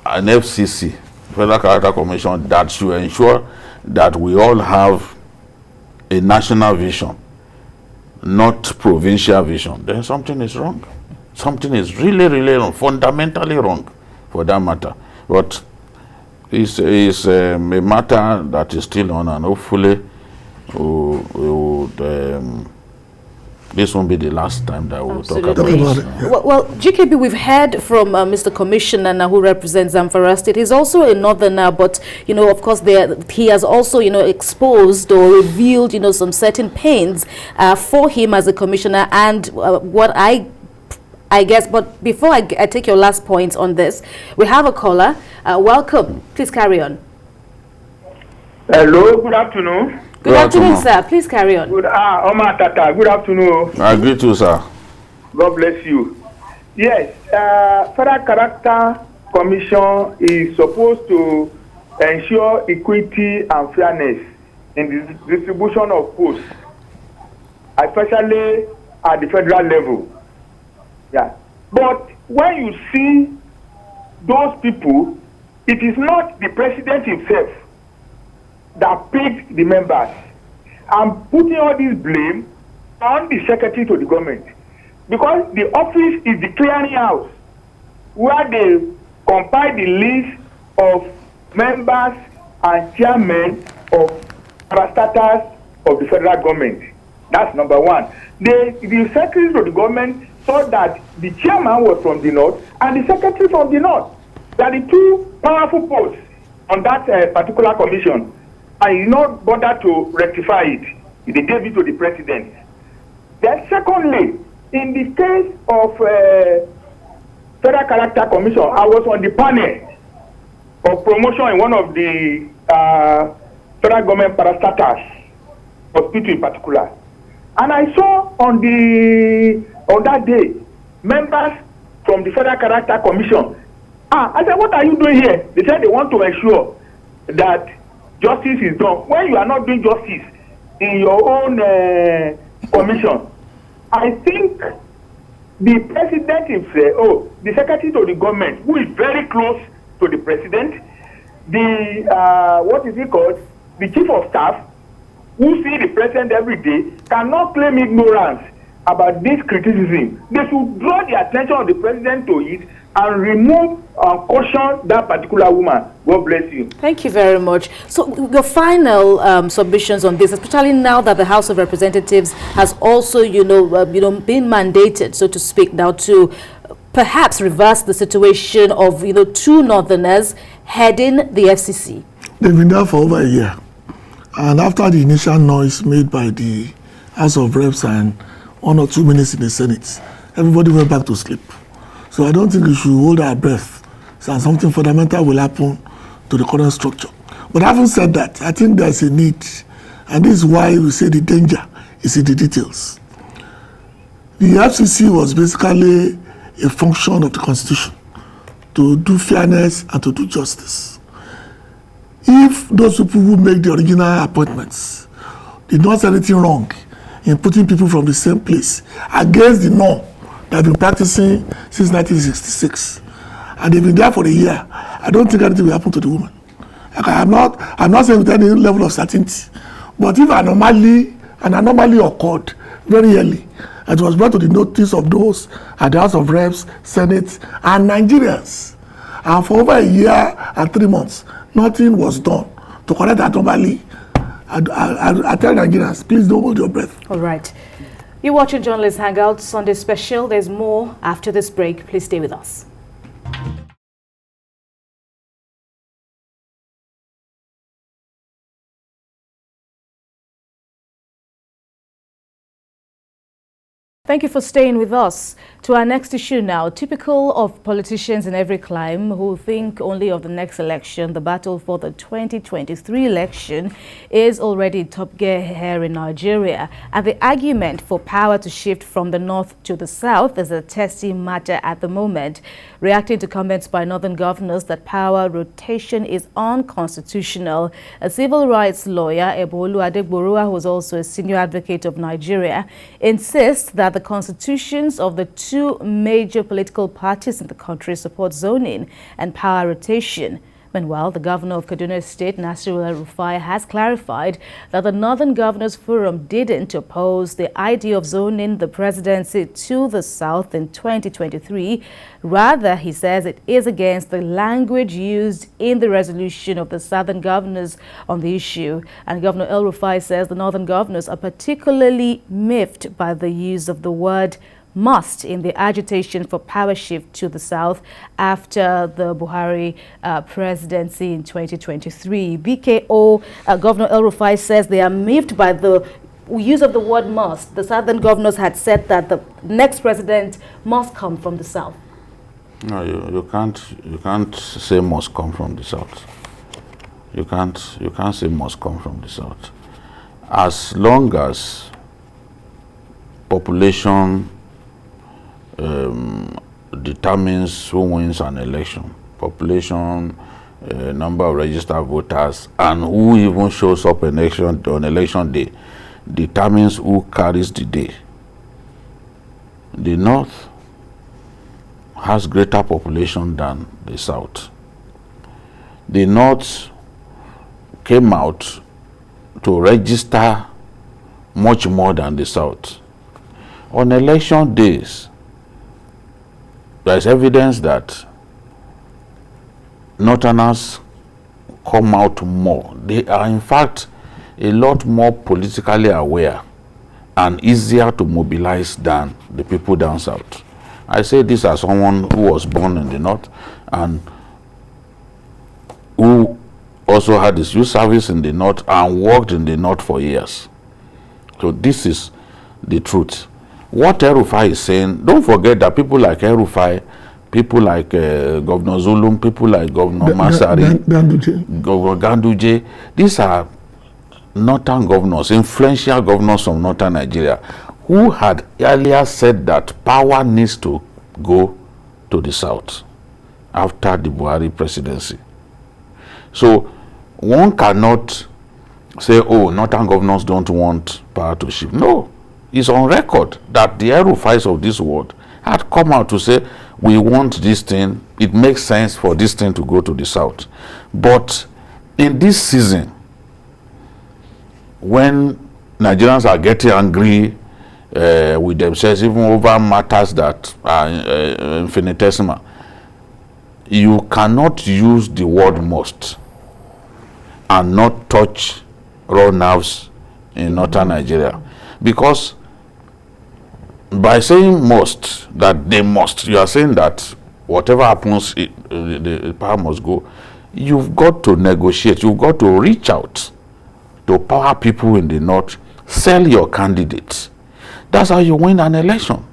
an FCC, Federal Character Commission, that should ensure that we all have a national vision, not provincial vision, then something is wrong. Something is really, really wrong, fundamentally wrong for that matter. But it's a matter that is still on, and hopefully this won't be the last time that we'll talk about it. Well, GKB, we've heard from Mr. Commissioner who represents Zamfara State. He's also a northerner, but, of course, he has also, exposed or revealed, some certain pains for him as a commissioner. And what I guess, but before I take your last point on this, we have a caller. Welcome. Please carry on. Hello, good afternoon. Good afternoon, sir. Please carry on. Omar Tata, good afternoon. I agree too, sir. God bless you. Yes, Federal Character Commission is supposed to ensure equity and fairness in the distribution of posts, especially at the federal level. Yeah. But when you see those people, it is not the president himself that picked the members. I'm putting all this blame on the secretary to the government, because the office is the clearinghouse where they compile the list of members and chairmen of parastatals of the federal government. That's number one. The secretary to the government saw that the chairman was from the north and the secretary from the north. There are the two powerful posts on that particular commission, and he did not bother to rectify it. He gave it to the president. Then secondly, in the case of Federal Character Commission, I was on the panel of promotion in one of the federal government parastatals, hospital in particular. And I saw on that day, members from the Federal Character Commission. I said, what are you doing here? They said they want to ensure that justice is done when you are not doing justice in your own commission. I think the president himself, the secretary to the government, who is very close to the president, the what is it called, the chief of staff, who see the president every day, cannot claim ignorance about this criticism. They should draw the attention of the president to it and remove and caution that particular woman. God bless you. Thank you very much. So your final submissions on this, especially now that the House of Representatives has also, been mandated, so to speak, now to perhaps reverse the situation of, two Northerners heading the FCC. They've been there for over a year. And after the initial noise made by the House of Reps and 1 or 2 minutes in the Senate, everybody went back to sleep. So I don't think we should hold our breath and something fundamental will happen to the current structure. But having said that, I think there's a need, and this is why we say the danger is in the details. The FCC was basically a function of the Constitution to do fairness and to do justice. If those people who make the original appointments did not say anything wrong in putting people from the same place against the norm that have been practicing since 1966, and they've been there for a year, I don't think anything will happen to the woman. I'm not saying with any level of certainty, but if an anomaly occurred very early, and it was brought to the notice of those at the House of Reps, Senate, and Nigerians, and for over a year and 3 months, nothing was done to correct that anomaly, I tell Nigerians, please don't hold your breath. All right. You're watching Journalist Hangout Sunday Special. There's more after this break. Please stay with us. Thank you for staying with us. To our next issue now, typical of politicians in every clime who think only of the next election, the battle for the 2023 election is already in top gear here in Nigeria. And the argument for power to shift from the north to the south is a testy matter at the moment. Reacting to comments by northern governors that power rotation is unconstitutional, a civil rights lawyer, Ebolu Adegboruwa, who is also a senior advocate of Nigeria, insists that the constitutions of the two major political parties in the country support zoning and power rotation. Meanwhile, the governor of Kaduna State, Nasir El-Rufai, has clarified that the Northern Governors Forum didn't oppose the idea of zoning the presidency to the south in 2023. Rather, he says it is against the language used in the resolution of the Southern Governors on the issue. And Governor El-Rufai says the Northern Governors are particularly miffed by the use of the word must in the agitation for power shift to the south after the Buhari presidency in 2023. BKO Governor El-Rufai says they are miffed by the use of the word must. The southern governors had said that the next president must come from the south. No, you can't say must come from the south. You can't say must come from the south. As long as population determines who wins an election, population, number of registered voters, and who even shows up on election day determines who carries the day. The north has greater population than the south. The north came out to register much more than the south. On election days, there is evidence that Northerners come out more. They are, in fact, a lot more politically aware and easier to mobilize than the people down south. I say this as someone who was born in the north and who also had his youth service in the north and worked in the north for years. So this is the truth. What El-Rufai is saying, don't forget that people like El-Rufai, people like Governor Zulum, people like Governor Masari, Governor Ganduje, these are northern governors, influential governors from northern Nigeria, who had earlier said that power needs to go to the south after the Buhari presidency. So one cannot say, oh, northern governors don't want power to shift. No, it's on record that the El-Rufais of this world had come out to say, we want this thing, it makes sense for this thing to go to the south. But in this season, when Nigerians are getting angry with themselves, even over matters that are infinitesimal, you cannot use the word must and not touch raw nerves in northern Nigeria. Because by saying must, that they must, you are saying that whatever happens, the power must go. You've got to negotiate. You've got to reach out to power people in the north. Sell your candidates. That's how you win an election.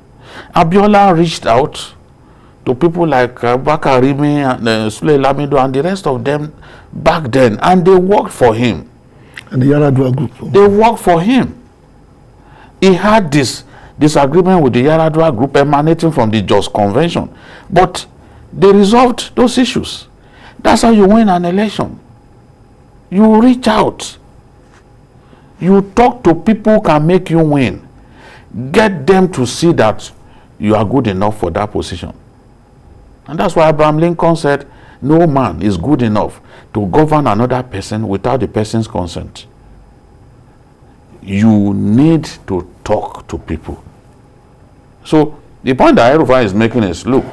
Abiola reached out to people like Bakarimi and Sule Lamido and the rest of them back then, and they worked for him. And the Yaradua group. They worked for him. He had this disagreement with the Yaradua group emanating from the Just Convention, but they resolved those issues. That's how you win an election. You reach out. You talk to people who can make you win. Get them to see that you are good enough for that position. And that's why Abraham Lincoln said, no man is good enough to govern another person without the person's consent. You need to talk to people. So the point that El-Rufai is making is, look,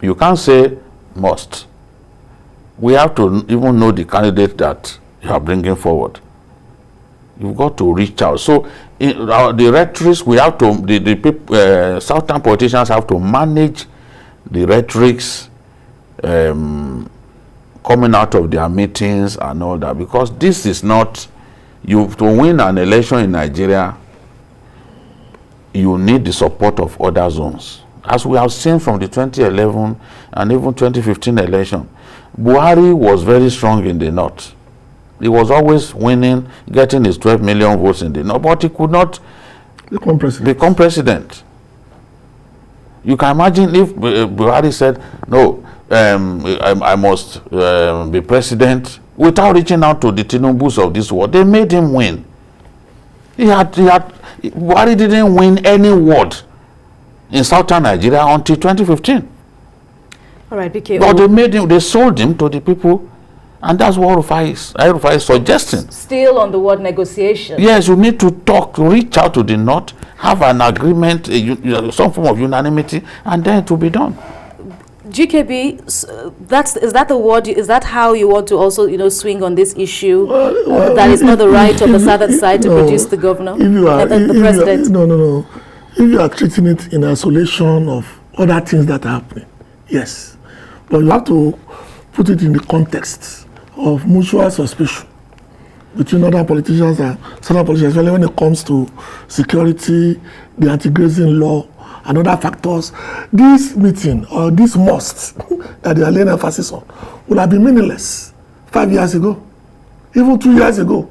you can't say must. We have to even know the candidate that you are bringing forward. You've got to reach out. So the rhetorics, we have to, the southern politicians have to manage the rhetorics coming out of their meetings and all that, because this is not, to win an election in Nigeria, you need the support of other zones. As we have seen from the 2011 and even 2015 election, Buhari was very strong in the north. He was always winning, getting his 12 million votes in the north, but he could not become president. You can imagine if Buhari said, no, I must be president, without reaching out to the Tinubus of this world. They made him win. Buhari didn't win any ward in southern Nigeria until 2015. All right, BK. But they made him, they sold him to the people, and that's what El-Rufai is suggesting. Still on the word negotiation. Yes, you need to talk, to reach out to the north, have an agreement, some form of unanimity, and then it will be done. GKB, is that the word? Is that how you want to also, swing on this issue? That it's not the right of the southern side to produce the governor, the president. No. If you are treating it in isolation of other things that are happening, yes, but you have to put it in the context of mutual suspicion between other politicians and southern politicians, especially when it comes to security, the anti-grazing law, and other factors. This meeting or this must that they are laying emphasis on would have been meaningless 5 years ago, even 2 years ago.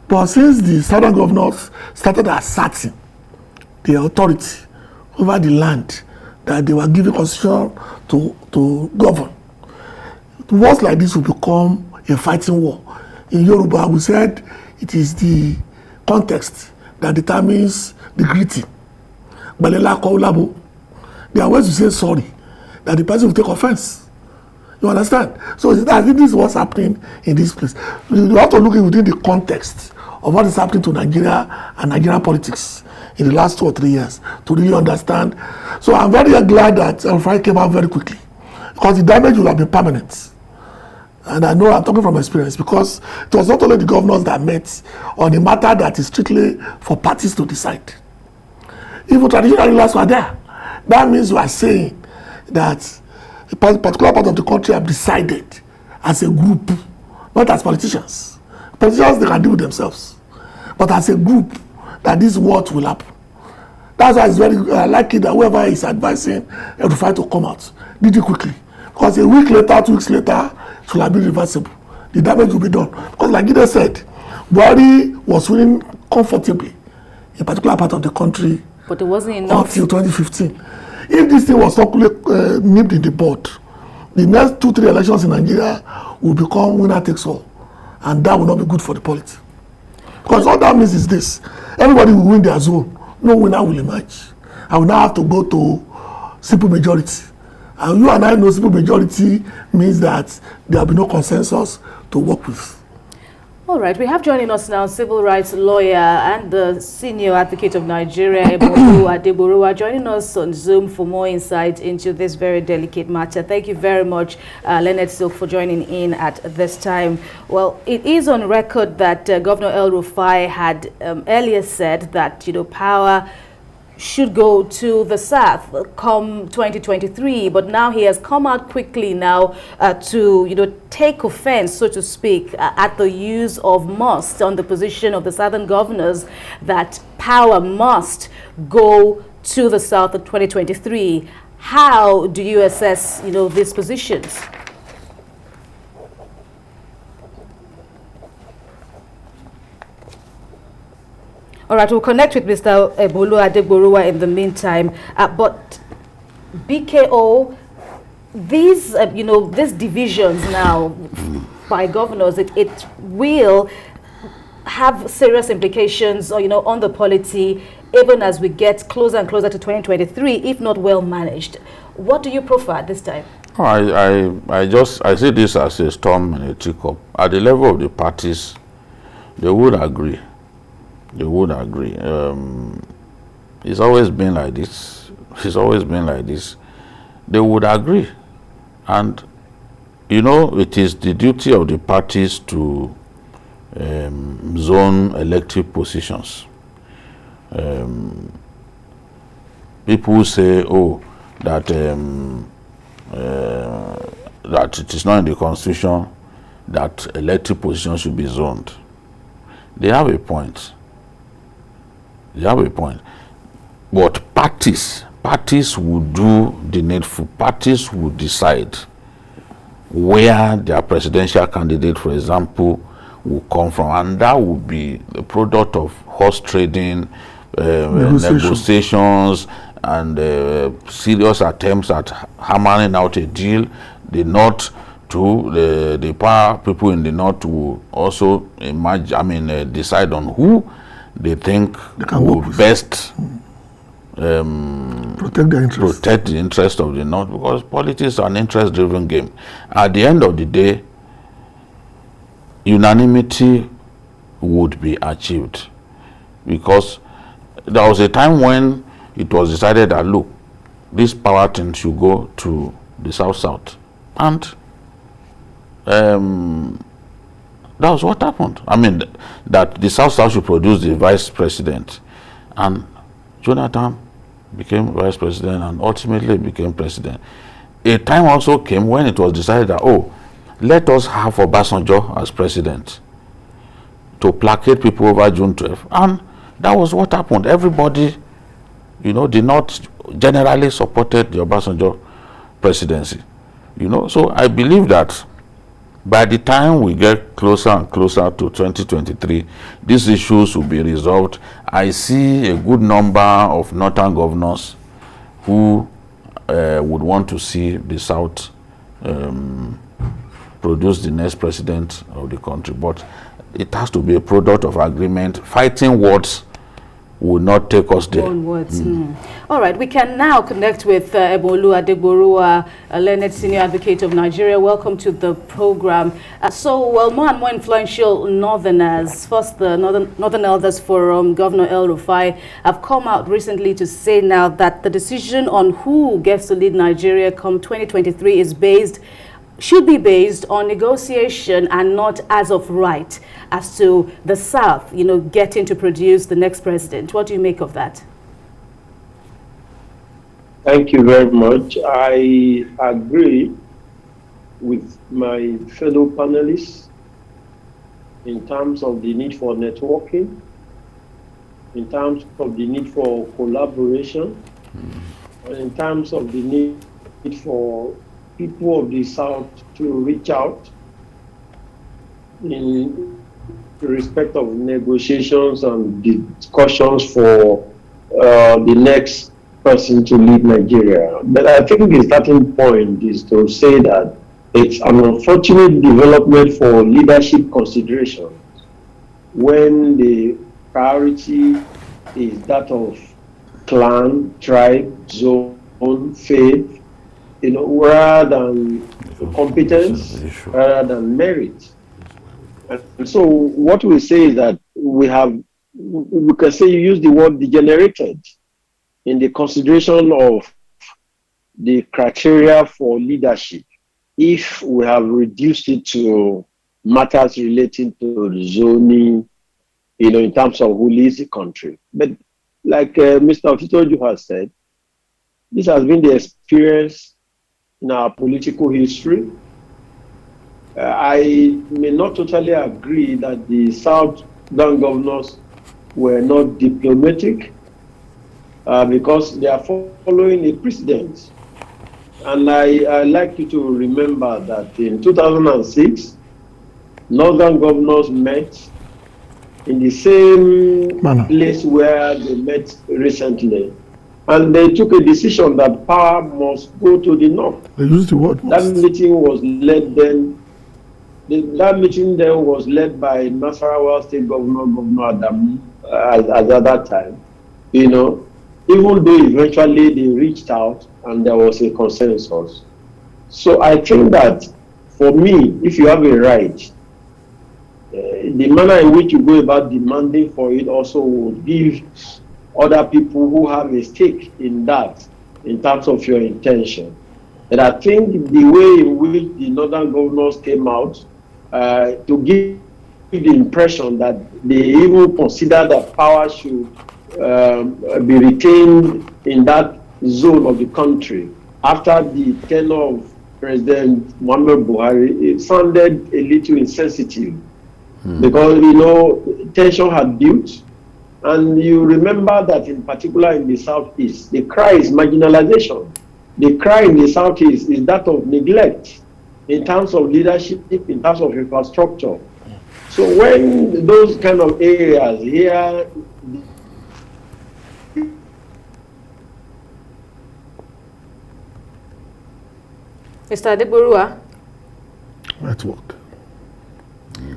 But since the southern governors started asserting the authority over the land that they were giving constitution to govern, wars like this will become a fighting war. In Yoruba, we said it is the context that determines the greeting. There are ways to say sorry that the person will take offense. You understand? So I think this is what's happening in this place. You have to look within the context of what is happening to Nigeria and Nigerian politics in the last 2 or 3 years to really understand. So I'm very glad that El-Rufai came out very quickly, because the damage will have been permanent. And I know I'm talking from experience, because it was not only the governors that met on a matter that is strictly for parties to decide. Even traditional rulers were there. That means you are saying that a particular part of the country have decided as a group, not as politicians. Politicians, they can deal with themselves. But as a group, that this what will happen. That's why it's very likely that whoever is advising El-Rufai to come out, did it quickly. Because a week later, 2 weeks later, it will have been reversible. The damage will be done. Because like Gide said, Buhari was winning comfortably in a particular part of the country. But it wasn't enough. Until 2015. If this thing was not nipped in the bud, the next 2-3 elections in Nigeria will become winner takes all. and that will not be good for the polity. Because all that means is this: everybody will win their zone, no winner will emerge. I will now have to go to simple majority. And you and I know simple majority means that there will be no consensus to work with. All right, we have joining us now civil rights lawyer and the senior advocate of Nigeria, El-Rufai Adegboruwa, joining us on Zoom for more insight into this very delicate matter. Thank you very much, Leonard Silk, for joining in at this time. Well, it is on record that Governor El-Rufai had earlier said that, power should go to the south come 2023, but now he has come out quickly now to take offense, so to speak, at the use of must on the position of the southern governors, that power must go to the south in 2023. How do you assess these positions? All right, we'll connect with Mr. El-Rufai Adegboruwa in the meantime. But BKO, these these divisions now by governors, it will have serious implications, on the polity, even as we get closer and closer to 2023, if not well managed. What do you prefer at this time? I see this as a storm in a teacup. At the level of the parties, they would agree. They would agree. It's always been like this. It's always been like this. They would agree. And, it is the duty of the parties to zone elective positions. People say, that that it is not in the Constitution that elective positions should be zoned. They have a point. They have a point. But parties will do the needful. Parties will decide where their presidential candidate, for example, will come from. And that will be the product of horse trading, negotiations, and serious attempts at hammering out a deal. The North, to the power people in the North will also decide on who they think will best protect the interest of the North, because politics is an interest-driven game. At the end of the day, unanimity would be achieved, because there was a time when it was decided that, look, this power thing should go to the South-South, and that was what happened. That the South-South should produce the vice president, and Jonathan became vice president and ultimately became president. A time also came when it was decided that, let us have Obasanjo as president to placate people over June 12th. And that was what happened. Everybody, did not generally supported the Obasanjo presidency. So I believe that by the time we get closer and closer to 2023, these issues will be resolved. I see a good number of northern governors who would want to see the South produce the next president of the country. But it has to be a product of agreement. Fighting words will not take us there. All right, we can now connect with El-Rufai Adegboruwa, a learned senior advocate of Nigeria. Welcome to the program. More and more influential Northerners, first the Northern Elders Forum, Governor El-Rufai, have come out recently to say now that the decision on who gets to lead Nigeria come 2023 should be based on negotiation and not as of right as to the South, getting to produce the next president. What do you make of that? Thank you very much. I agree with my fellow panelists in terms of the need for networking, in terms of the need for collaboration, and in terms of the need for people of the South to reach out in respect of negotiations and discussions for the next person to lead Nigeria. But I think the starting point is to say that It's an unfortunate development for leadership consideration when the priority is that of clan, tribe, zone, faith, rather than competence, rather than merit. And so what we say is that we can say you use the word degenerated in the consideration of the criteria for leadership if we have reduced it to matters relating to zoning, in terms of who leads the country. But like Mr. Otitoju has said, this has been the experience in our political history. I may not totally agree that the Southern governors were not diplomatic because they are following a precedent. And I like you to remember that in 2006, Northern governors met in the same place where they met recently. And they took a decision that power must go to the north. They used the word must. That meeting was led then. That meeting then was led by Nasarawa State Governor Adam at that time. Even though eventually they reached out and there was a consensus. So I think that for me, if you have a right, the manner in which you go about demanding for it also will give other people who have a stake in that in terms of your intention. And I think the way in which the Northern governors came out to give the impression that they even consider that power should be retained in that zone of the country after the tenure of President Muhammad Buhari, it sounded a little insensitive because tension had built, and you remember that in particular in the southeast, the cry is marginalization. The cry in the southeast is that of neglect in terms of leadership, in terms of infrastructure. So when those kind of areas here, Mr. Adegborua? Network.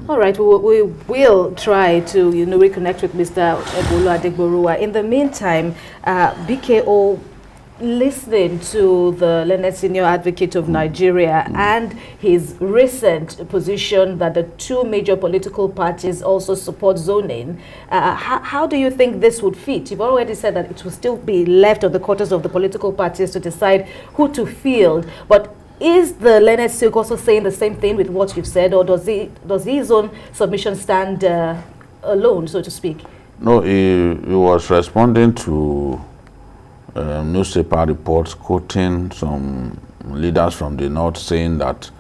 All right, we will try to reconnect with Mr. Adegborua. In the meantime, BKO, listening to the learned senior advocate of Nigeria and his recent position that the two major political parties also support zoning, how do you think this would fit? You've already said that it will still be left on the quarters of the political parties to decide who to field, but is the learned silk also saying the same thing with what you've said, or does his own submission stand alone, so to speak? No, he was responding to newspaper reports quoting some leaders from the north saying that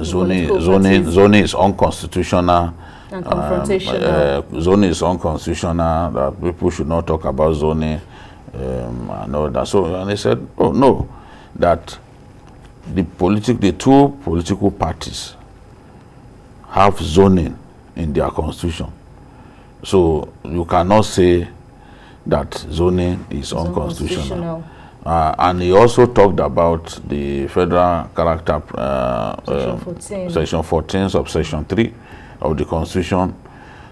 zoning is unconstitutional. And confrontational. Zoning is unconstitutional, that people should not talk about zoning and all that. So, and they said, oh no, that the two political parties have zoning in their constitution. So you cannot say that zoning is unconstitutional. And he also talked about the federal character section 14 subsection 3 of the constitution,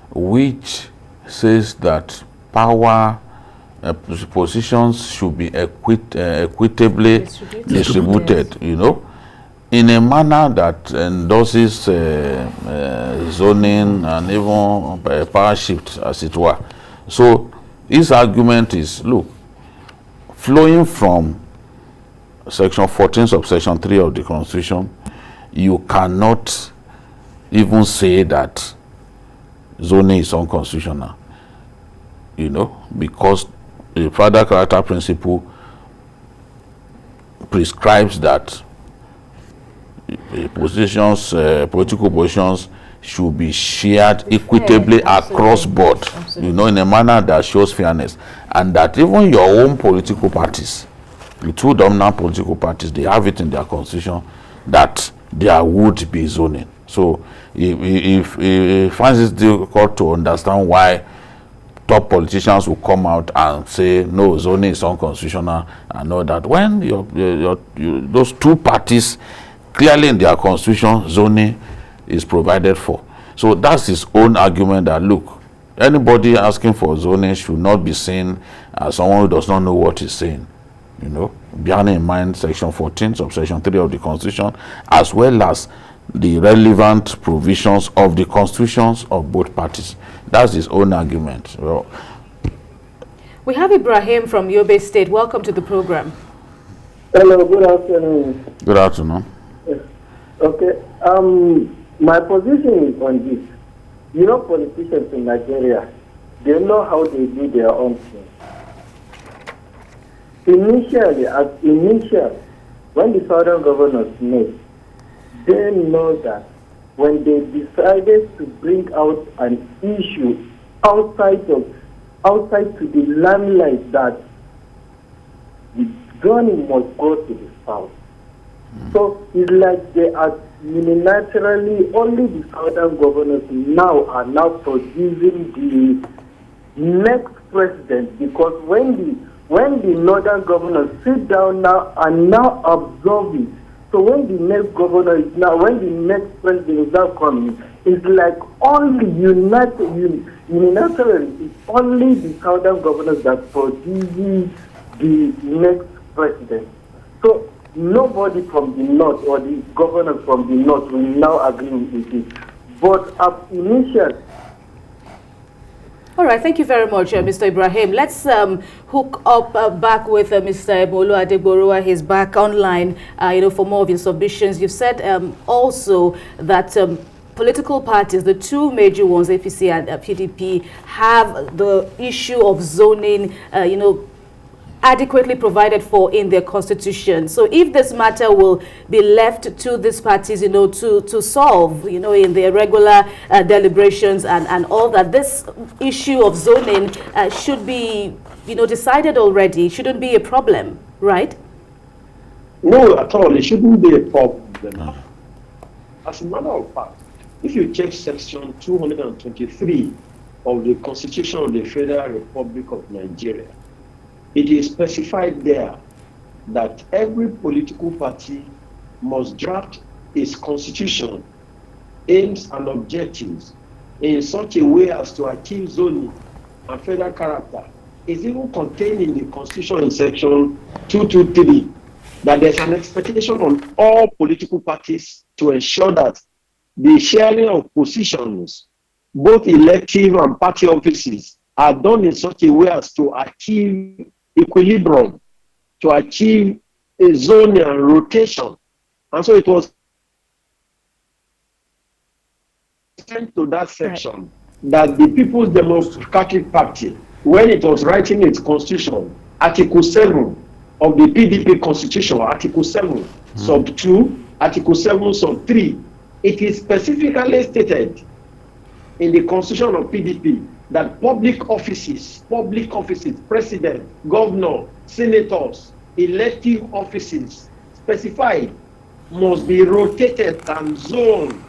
which says that power positions should be equitably distributed, in a manner that endorses zoning and even power shift, as it were. So his argument is, look, flowing from section 14 subsection 3 of the constitution, you cannot even say that zoning is unconstitutional, because the federal character principle prescribes that political positions should be shared equitably across board, in a manner that shows fairness, and that even your own political parties, the two dominant political parties, they have it in their constitution that there would be zoning. So if he finds it difficult to understand why top politicians will come out and say no, zoning is unconstitutional and all that, when those two parties clearly in their constitution, zoning is provided for. So that's his own argument that, look, anybody asking for zoning should not be seen as someone who does not know what he's saying. You know, bearing in mind section 14, subsection 3 of the constitution, as well as the relevant provisions of the constitutions of both parties. That's his own argument. Well, we have Ibrahim from Yobe State. Welcome to the program. Hello, good afternoon. Good afternoon. Yes. Okay. My position is on this. You know, politicians in Nigeria, they know how they do their own thing. Initially, when the southern governors met, they know that when they decided to bring out an issue outside to the limelight, that the zoning must go to the south. So it's like they are unilaterally, only the southern governors now are now producing the next president, because when the northern governors sit down now and now absorb it, so when the next president is now coming, it's like only unilaterally, it's only the southern governors that produces the next president. So nobody from the north or the governors from the north will now agree with it. But initially. All right, thank you very much, Mr. Ibrahim. Let's hook up back with Mr. Molu Adegborua. He's back online, for more of your submissions. You've said also that political parties, the two major ones, APC and PDP, have the issue of zoning, adequately provided for in their constitution. So if this matter will be left to these parties, to solve, in their regular deliberations and all that, this issue of zoning should be, decided already. It shouldn't be a problem, right? No, at all. It shouldn't be a problem. As a matter of fact, if you check section 223 of the Constitution of the Federal Republic of Nigeria, it is specified there that every political party must draft its constitution, aims and objectives in such a way as to achieve zoning and federal character. It's even contained in the constitution in section 223 that there's an expectation on all political parties to ensure that the sharing of positions, both elective and party offices, are done in such a way as to achieve equilibrium, to achieve a zone and rotation. And so it was sent to that section that the People's Democratic Party, when it was writing its constitution, Article 7 of the PDP constitution, Article 7 sub 2, Article 7 sub 3, it is specifically stated in the constitution of PDP that public offices, president, governor, senators, elective offices specified must be rotated and zoned.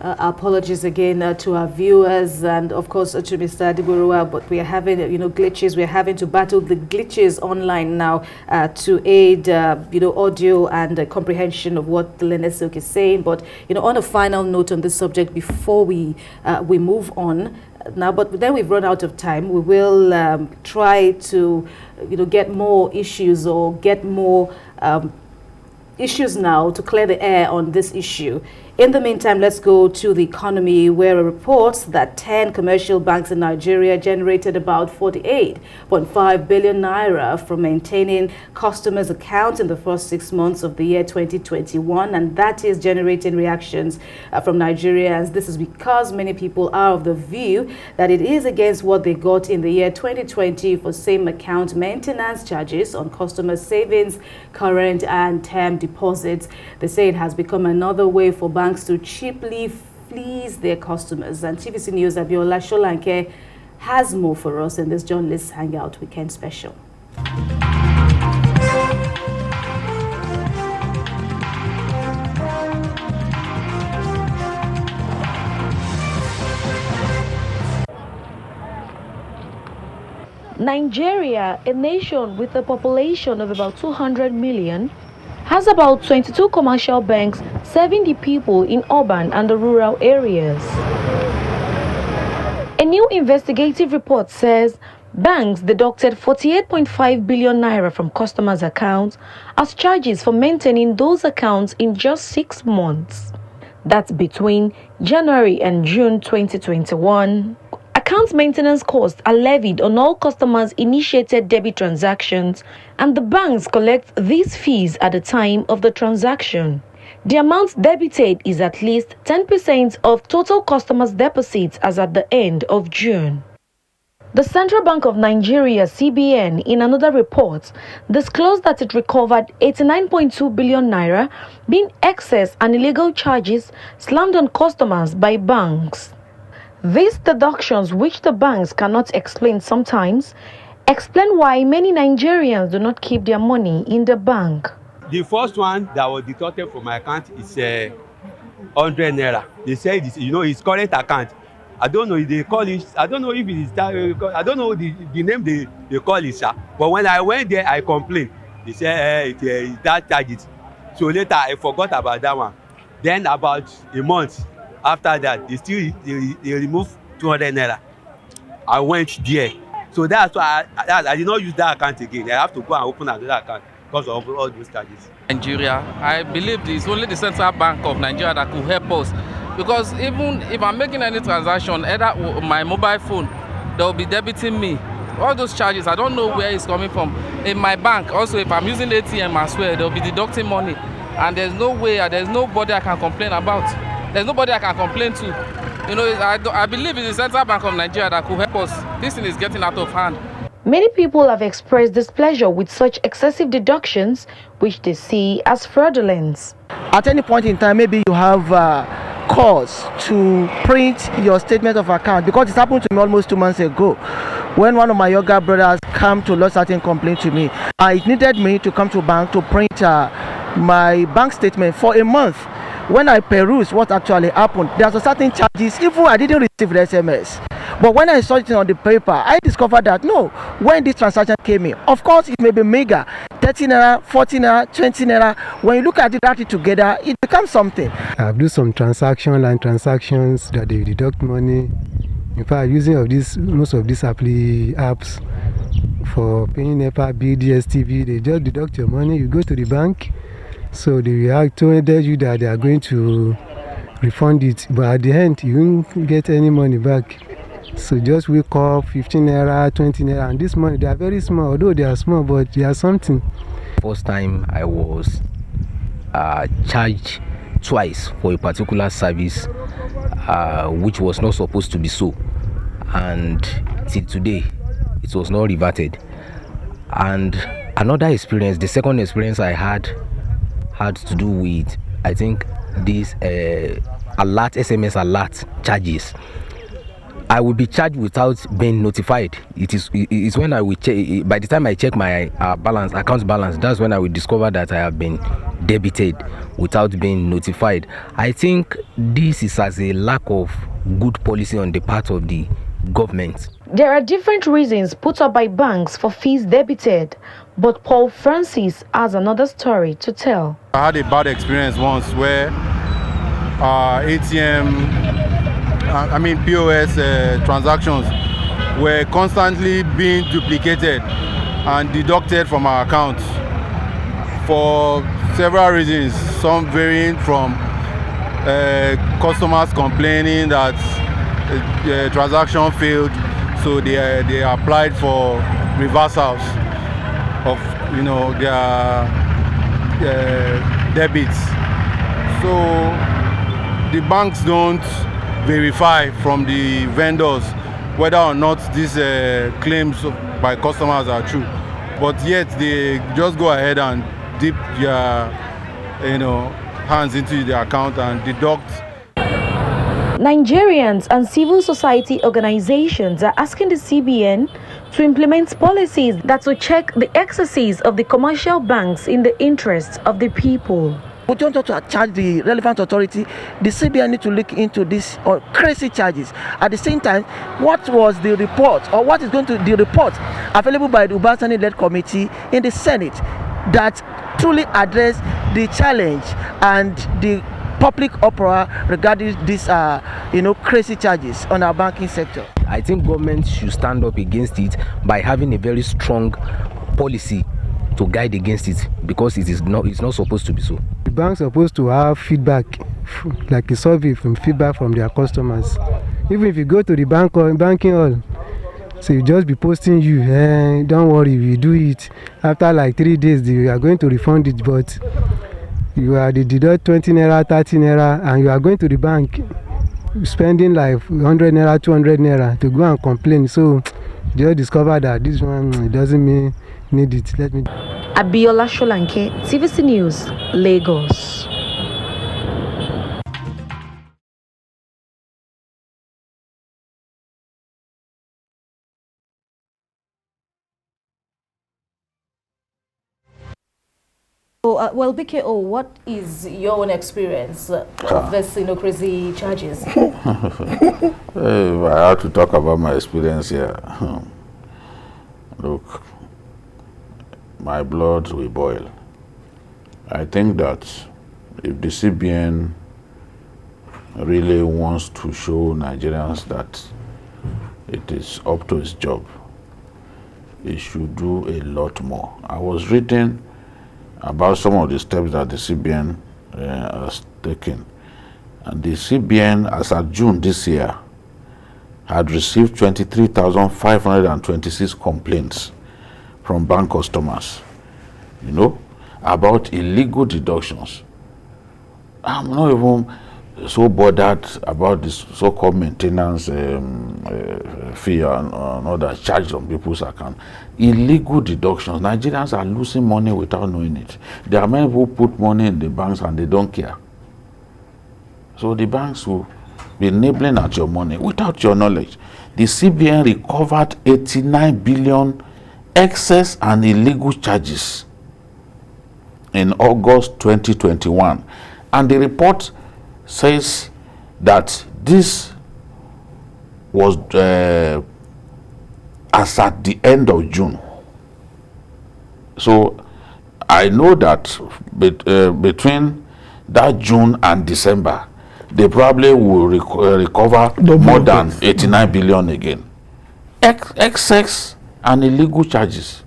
Apologies again to our viewers and of course to Mr. Adegborua, but we are having glitches. We are having to battle the glitches online now to aid audio and comprehension of what the Lene Silk is saying. But on a final note on this subject before we move on now, but then we've run out of time. We will try to get more issues or get more issues now to clear the air on this issue. In the meantime, let's go to the economy, where it reports that 10 commercial banks in Nigeria generated about 48.5 billion naira from maintaining customers' accounts in the first 6 months of the year 2021, and that is generating reactions from Nigerians. This is because many people are of the view that it is against what they got in the year 2020 for same account maintenance charges on customer savings, current and term deposits. They say it has become another way for banks to cheaply fleece their customers. And TVC News Abiola Sholanke has more for us in this Journalists Hangout Weekend Special. Nigeria, a nation with a population of about 200 million, has about 22 commercial banks serving the people in urban and the rural areas. A new investigative report says banks deducted 48.5 billion naira from customers' accounts as charges for maintaining those accounts in just 6 months. That's between January and June 2021. Account maintenance costs are levied on all customers' initiated debit transactions, and the banks collect these fees at the time of the transaction. The amount debited is at least 10% of total customers' deposits as at the end of June. The Central Bank of Nigeria, CBN, in another report, disclosed that it recovered 89.2 billion naira, being excess and illegal charges slammed on customers by banks. These deductions, which the banks cannot explain sometimes, explain why many Nigerians do not keep their money in the bank. The first one that was deducted from my account is 100 naira. They say this, it's current account. I don't know if they call it. I don't know if it is that. I don't know the name they call it, sir. But when I went there, I complained. They said that charges. So later I forgot about that one. Then about a month after that, they removed 200 naira. I went there. So that's why I did not use that account again. I have to go and open another account because of all those charges. Nigeria, I believe it's only the Central Bank of Nigeria that could help us. Because even if I'm making any transaction, either my mobile phone, they'll be debiting me. All those charges, I don't know where it's coming from. In my bank, also, if I'm using ATM as well, they'll be deducting money. And there's no way, there's nobody I can complain about. There's nobody I can complain to. I believe it's the Central Bank of Nigeria that could help us. This thing is getting out of hand. Many people have expressed displeasure with such excessive deductions, which they see as fraudulence. At any point in time, maybe you have cause to print your statement of account, because it happened to me almost 2 months ago when one of my younger brothers came to lodge certain complaint to me. It needed me to come to bank to print my bank statement for a month. When I perused what actually happened, there's a certain charges, even I didn't receive the SMS. But when I saw it on the paper, I discovered that no, when this transaction came in, of course it may be mega, 30 naira, 40 naira, 20 naira. When you look at it together, it becomes something. I've done some line transactions that they deduct money. In fact, using most of these apps for paying NEPA, bill, DSTV, they just deduct your money. You go to the bank, so they told you that they are going to refund it, but at the end you won't get any money back. So just wake up 15 naira, 20 naira, and this money, they are very small, although they are small, but they are something. First time I was charged twice for a particular service, which was not supposed to be so, and till today it was not reverted. And another experience, the second experience I had to do with, I think, this SMS alert charges. I will be charged without being notified. It's when I will check. By the time I check my account balance, that's when I will discover that I have been debited without being notified. I think this is as a lack of good policy on the part of the government. There are different reasons put up by banks for fees debited, but Paul Francis has another story to tell. I had a bad experience once where POS transactions were constantly being duplicated and deducted from our accounts for several reasons, some varying from customers complaining that the transaction failed, so they applied for reversals of their debits. So the banks don't verify from the vendors whether or not these claims by customers are true, but yet they just go ahead and dip their hands into the account and deduct. Nigerians and civil society organizations are asking the CBN to implement policies that will check the excesses of the commercial banks in the interests of the people. We don't want to charge the relevant authority. The CBN need to look into this crazy charges. At the same time, what was the report, or what is going to the report available by the Ubasani-led committee in the Senate that truly address the challenge and the public uproar regarding these, crazy charges on our banking sector? I think government should stand up against it by having a very strong policy to guide against it, because it's not supposed to be so. The banks are supposed to have feedback, like a survey from feedback from their customers. Even if you go to the bank or banking hall, so you just be posting don't worry, we do it. After like 3 days, they are going to refund it, but you are the deduct 20 naira, 30 naira, and you are going to the bank spending like 100 naira, 200 naira to go and complain. So just discover that this one, it doesn't need it. Let me. Abiola Sholanke, TVC News, Lagos. Well, BKO, what is your own experience of this, crazy charges? If I have to talk about my experience here, look, my blood will boil. I think that if the CBN really wants to show Nigerians that it is up to its job, it should do a lot more. I was reading about some of the steps that the CBN has taken. And the CBN, as of June this year, had received 23,526 complaints from bank customers, about illegal deductions. I'm not even so bothered about this so-called maintenance fee and other charges on people's account. Illegal deductions. Nigerians are losing money without knowing it. There are many who put money in the banks and they don't care. So the banks will be nibbling at your money without your knowledge. The CBN recovered 89 billion excess and illegal charges in August 2021. And the report says that this was as at the end of June. So I know that between that June and December, they probably will recover more than 89 billion again. Excess and illegal charges.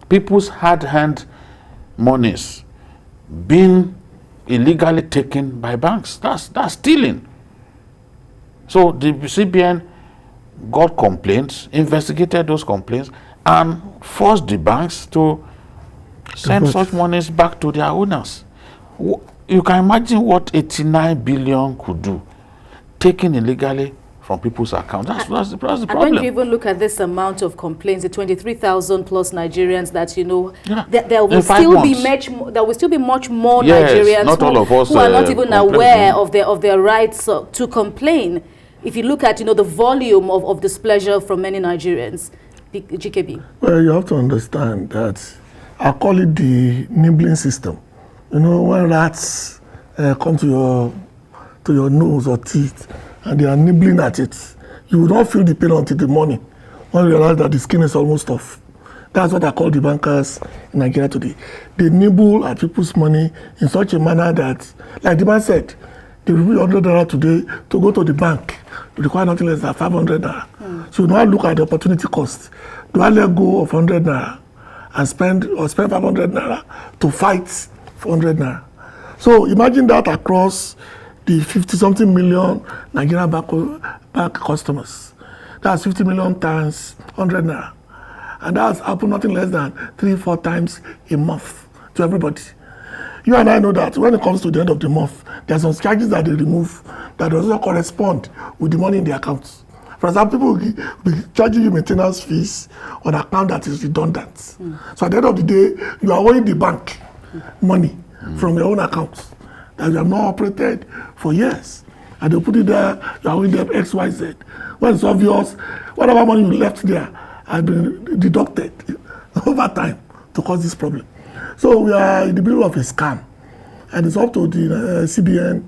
People's hard-earned monies being illegally taken by banks. That's stealing. So the CBN got complaints, investigated those complaints, and forced the banks to send such monies back to their owners. You can imagine what 89 billion could do, taken illegally from people's accounts. That's the problem. And when you even look at this amount of complaints, the 23,000 plus Nigerians that there will still be much more Nigerians who are not even aware of their rights to complain. If you look at the volume of displeasure from many Nigerians, GKB. Well, you have to understand that I call it the nibbling system. When rats come to your nose or teeth and they are nibbling at it, you will not feel the pain until the morning when you realize that the skin is almost off. That's what I call the bankers in Nigeria today. They nibble at people's money in such a manner that, like the man said, they will be 100 naira today to go to the bank. You require nothing less than 500 naira. So you now look at the opportunity cost. Do I let go of 100 naira and spend 500 naira to fight for 100 naira? So imagine that across the 50-something million Nigerian bank customers. That's 50 million times 100 naira. And that's happened nothing less than 3-4 times a month to everybody. You and I know that when it comes to the end of the month, there are some charges that they remove that doesn't correspond with the money in the accounts. For example, people will be charging you maintenance fees on an account that is redundant. So at the end of the day, you are owing the bank money from your own accounts that you have not operated for years. And they put it there, you are owing them XYZ. When it's obvious, whatever money you left there has been deducted over time to cause this problem. So we are in the middle of a scam. and it's up to the CBN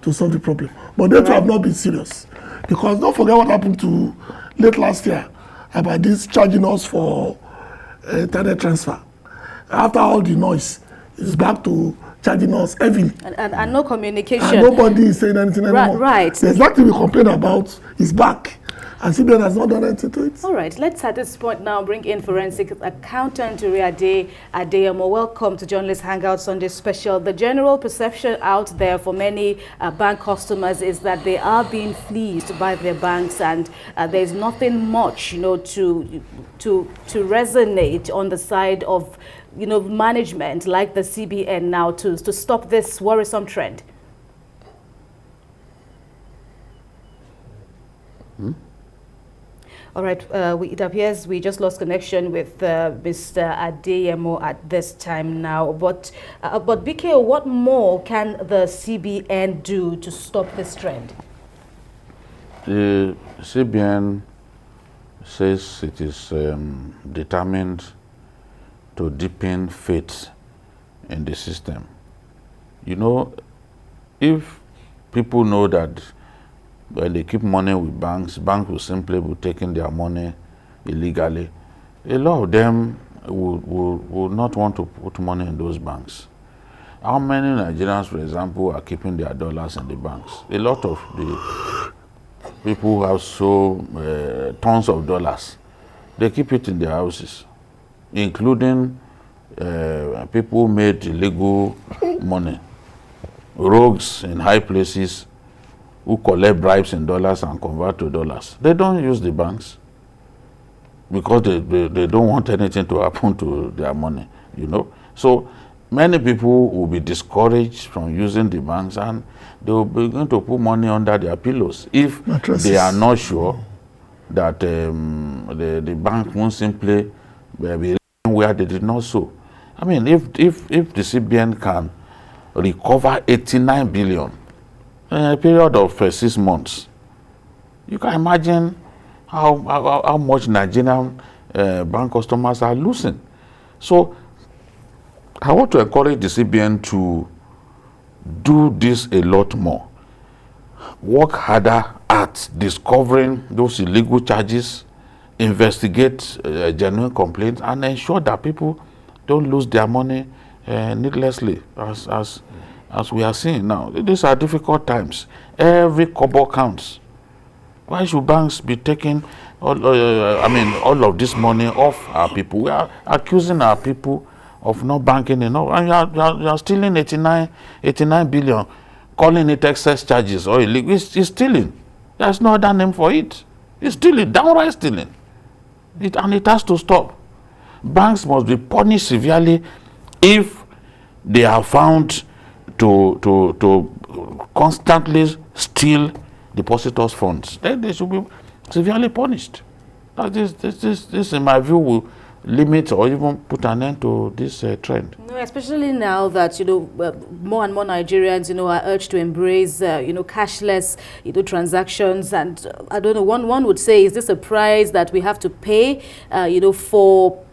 to solve the problem. But they too have not been serious, because don't forget what happened to late last year about this charging us for internet transfer. After all the noise, it's back to charging us heavily. And no communication. And nobody is saying anything anymore. Right. The exact thing we complain about is back. And CBN has not done anything to it. All right, let's at this point now bring in forensic accountant Uriade Adeyemo. Welcome to Journalist Hangout Sunday Special. The general perception out there for many bank customers is that they are being fleeced by their banks, and there's nothing much, to resonate on the side of, management like the CBN now to stop this worrisome trend. All right, it appears we just lost connection with Mr. Adeyemo at this time now. But BKO, what more can the CBN do to stop this trend? The CBN says it is determined to deepen faith in the system. If people know that when they keep money with banks will simply be taking their money illegally, a lot of them will not want to put money in those banks. How many Nigerians, for example, are keeping their dollars in the banks? A lot of the people who have tons of dollars, they keep it in their houses, including people who made illegal money, rogues in high places who collect bribes in dollars and convert to dollars. They don't use the banks because they don't want anything to happen to their money, So many people will be discouraged from using the banks, and they will begin to put money under their pillows if they are not sure that the bank won't simply be where they did not sow. I mean, if the CBN can recover 89 billion in a period of 6 months, you can imagine how much Nigerian bank customers are losing. So I want to encourage the CBN to do this a lot more. Work harder at discovering those illegal charges, investigate genuine complaints, and ensure that people don't lose their money needlessly, as we are seeing now. These are difficult times. Every kobo counts. Why should banks be taking all of this money off our people? We are accusing our people of not banking enough, and you are stealing 89 billion, calling it excess charges or illegal. It's stealing. There's no other name for it. It's stealing, downright stealing. And it has to stop. Banks must be punished severely if they are found to constantly steal depositors' funds. Then they should be severely punished. This, in my view, will limit or even put an end to this trend. No, especially now that more and more Nigerians are urged to embrace cashless transactions, and I don't know, one would say, is this a price that we have to pay for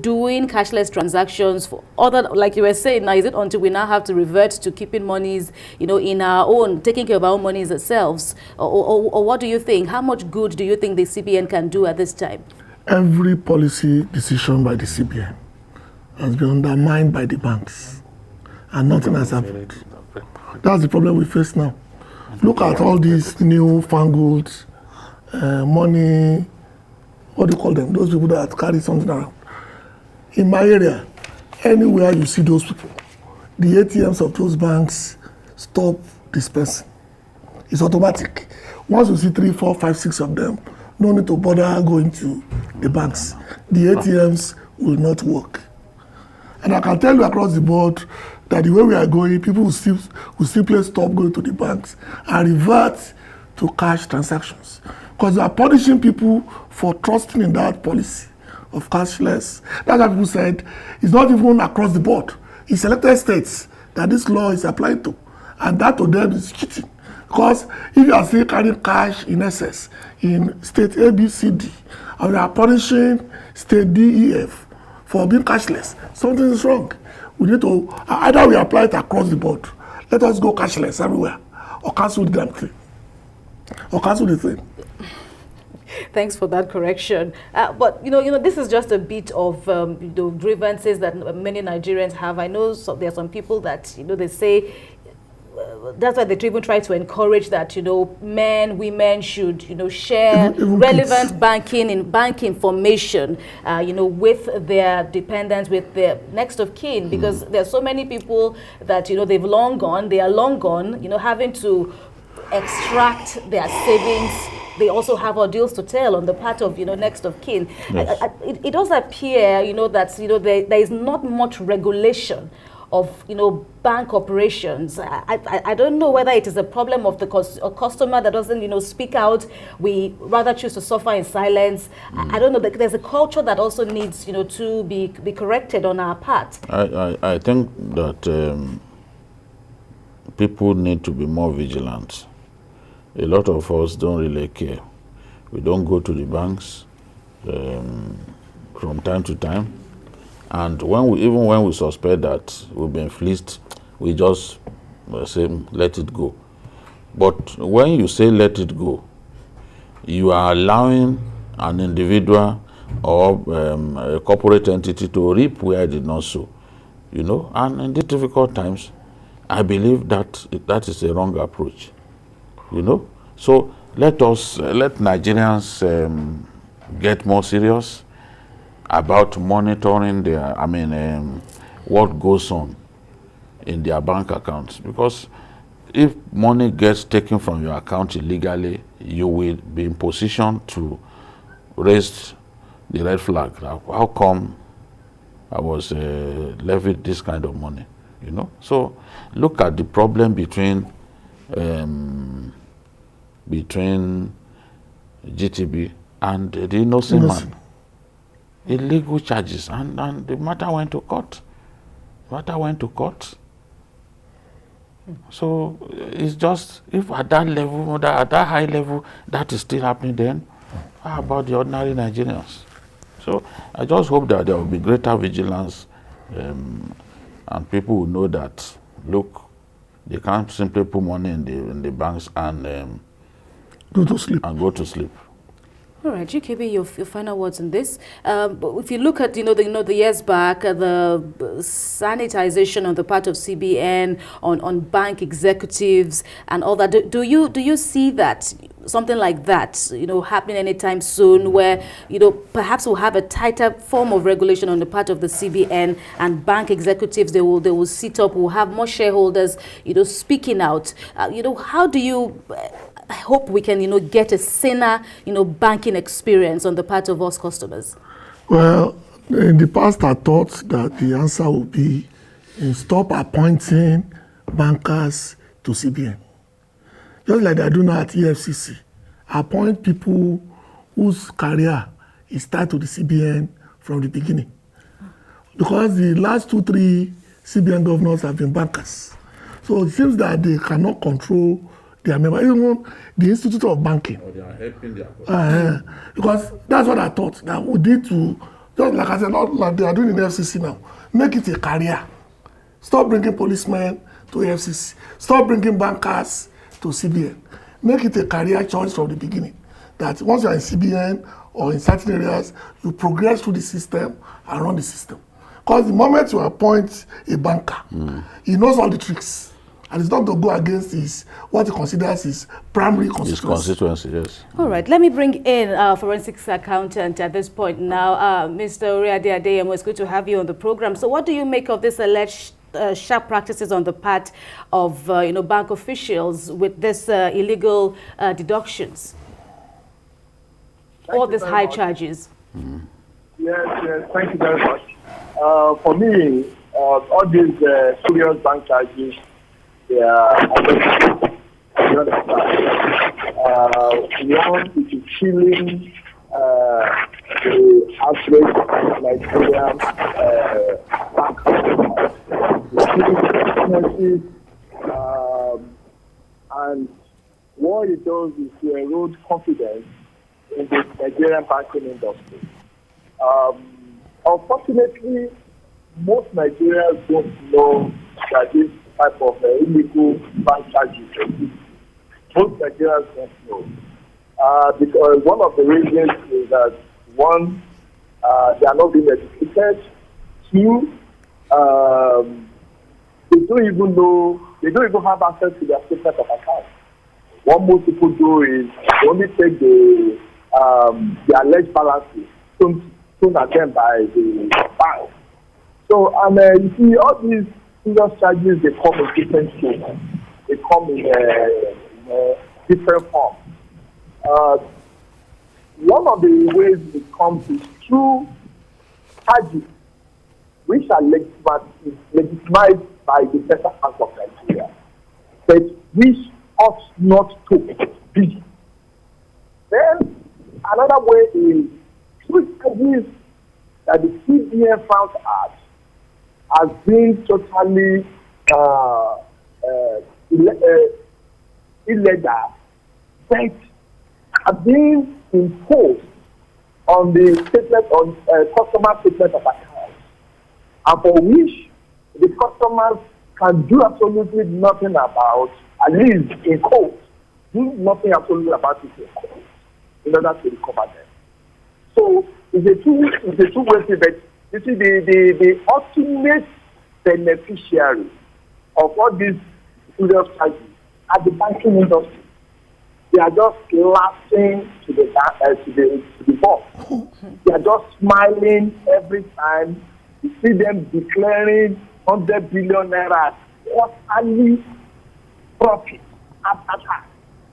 doing cashless transactions for other, like you were saying, now is it until we now have to revert to keeping monies in our own, taking care of our own monies ourselves, or what do you think? How much good do you think the CBN can do at this time? Every policy decision by the CBN has been undermined by the banks, and nothing has happened. That's the problem we face now. Look at all these new fangled money, what do you call them? Those people that carry something around. In my area, anywhere you see those people, the ATMs of those banks stop dispensing. It's automatic. Once you see 3, 4, 5, 6 of them, no need to bother going to the banks. The ATMs will not work. And I can tell you across the board that the way we are going, people will simply stop going to the banks and revert to cash transactions. Because they are punishing people for trusting in that policy of cashless. That's why people said it's not even across the board. It's selected states that this law is applied to. And that to them is cheating. Because if you are still carrying cash in excess in state A, B, C, D, and you are punishing state D, E, F for being cashless, something is wrong. We need to, either we apply it across the board. Let us go cashless everywhere, or cancel the damn thing, or cancel the thing. Thanks for that correction. But this is just a bit of grievances that many Nigerians have. I know there are some people that they say that's why they even try to encourage that men, women should share even relevant kids. bank information with their dependents, with their next of kin, because there are so many people that they've long gone, they are long gone, having to extract their savings. They also have ordeals to tell on the part of next of kin. Yes. It does appear that there is not much regulation of bank operations. I don't know whether it is a problem of a customer that doesn't speak out. We rather choose to suffer in silence. I don't know. There's a culture that also needs to be corrected on our part. I think that people need to be more vigilant. A lot of us don't really care. We don't go to the banks from time to time. And even when we suspect that we've been fleeced, we just say, let it go. But when you say let it go, you are allowing an individual or a corporate entity to reap where it did not sow. And in these difficult times, I believe that is a wrong approach. So let Nigerians get more serious about monitoring what goes on in their bank accounts, because if money gets taken from your account illegally, you will be in position to raise the red flag. How come I was levied this kind of money? So look at the problem between GTB and the innocent man. Illegal charges, and the matter went to court. So it's just, if at that level, at that high level, that is still happening, then how about the ordinary Nigerians? So I just hope that there will be greater vigilance, and people will know that, look, they can't simply put money in the banks and go to sleep. All right, GKB, your final words on this. If you look at the years back, the sanitization on the part of CBN on bank executives and all that, do you see that something like that happening anytime soon, where perhaps we'll have a tighter form of regulation on the part of the CBN and bank executives? They will sit up, we'll have more shareholders speaking out. How do you I hope we can, get a saner, banking experience on the part of us customers? Well, in the past, I thought that the answer would be stop appointing bankers to CBN. Just like they do now at EFCC. Appoint people whose career is tied to the CBN from the beginning. Because the last 2-3 CBN governors have been bankers. So it seems that they cannot control their members, even the Institute of Banking. Or they are helping their because that's what I thought, that we need to, just like I said, not like they are doing in the FCC now, make it a career. Stop bringing policemen to FCC. Stop bringing bankers to CBN. Make it a career choice from the beginning. That once you are in CBN or in certain areas, you progress through the system and run the system. Because the moment you appoint a banker, he knows all the tricks. And it's not to go against what he considers his primary constituency. Yes. All right, let me bring in our forensics accountant at this point now. Mr. Oriade Adeyemo, it's good to have you on the program. So what do you make of this alleged sharp practices on the part of bank officials with this illegal deductions? All these high charges? Yes, thank you very much. For me, all these serious bank charges, one, it is killing the average Nigerian bank. And what it does is to erode confidence in the Nigerian banking industry. Unfortunately, most Nigerians don't know that this type of illegal bank charges exist. Most Nigerians don't know. Because one of the reasons is that, one, they are not being educated. Two, they don't even have access to their statement of account. What most people do is they only take the alleged balances shown at them by the bank. So, and you see, all these serious charges, they come in different shapes. They come in different forms. One of the ways it comes is through charges which are legitimized by the Central Bank of Nigeria, but which ought not to be. Then another way is through charges that the CBN found out as being totally illegal, but are being imposed on the statement on customer statement of account, and for which the customers can do absolutely nothing about, at least in court, do nothing absolutely about it in court in order to recover them. So it's a two-way thing, but you see the ultimate beneficiary of all these serious charges are the banking industry. They are just laughing to the boss. They are just smiling every time you see them declaring 100 billion naira quarterly profit after tax,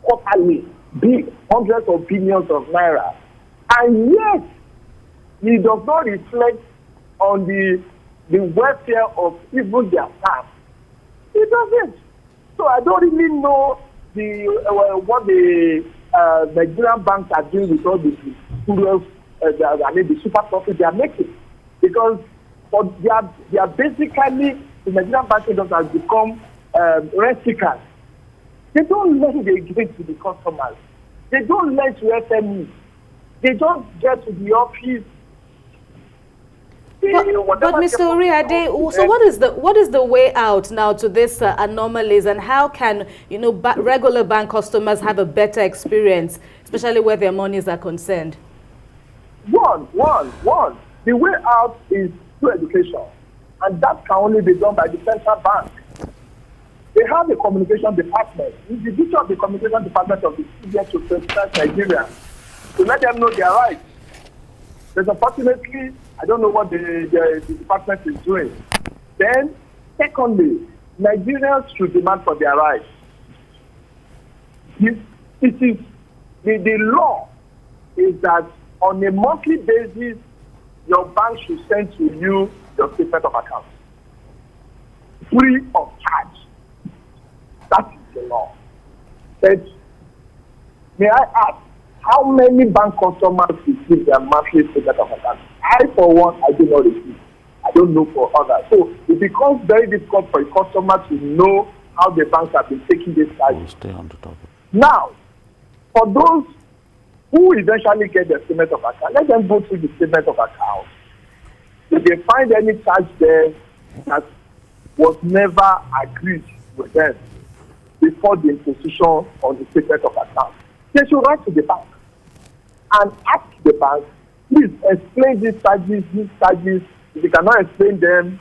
quarterly, big hundreds of billions of naira, and yet it does not reflect on the welfare of even their staff. It doesn't. So I don't really know what the Nigerian banks are doing with all the serious, the super profit they are making, because they are basically, the Nigerian banking industry has become rent seekers. They don't let the give to the customers. They don't let to SMEs. They don't get to the office. But Mr. Oriade, so what is the way out now to this anomalies, and how can regular bank customers have a better experience, especially where their monies are concerned? One. The way out is through education, and that can only be done by the central bank. They have a communication department. It's the duty of the communication department of the CBN to sensitize Nigeria, to let them know their rights. But unfortunately, I don't know what the department is doing. Then, secondly, Nigerians should demand for their rights. The law is that on a monthly basis, your bank should send to you your statement of account, free of charge. That is the law. But may I ask, how many bank customers receive their monthly statement of account? I, for one, I do not receive. I don't know for others. So it becomes very difficult for a customer to know how the banks have been taking this charge. Stay on the topic. Now, for those who eventually get their statement of account, let them go through the statement of account. If they find any charge there that was never agreed with them before the imposition of the statement of account, they should write to the bank and ask the bank, please explain these charges. If you cannot explain them,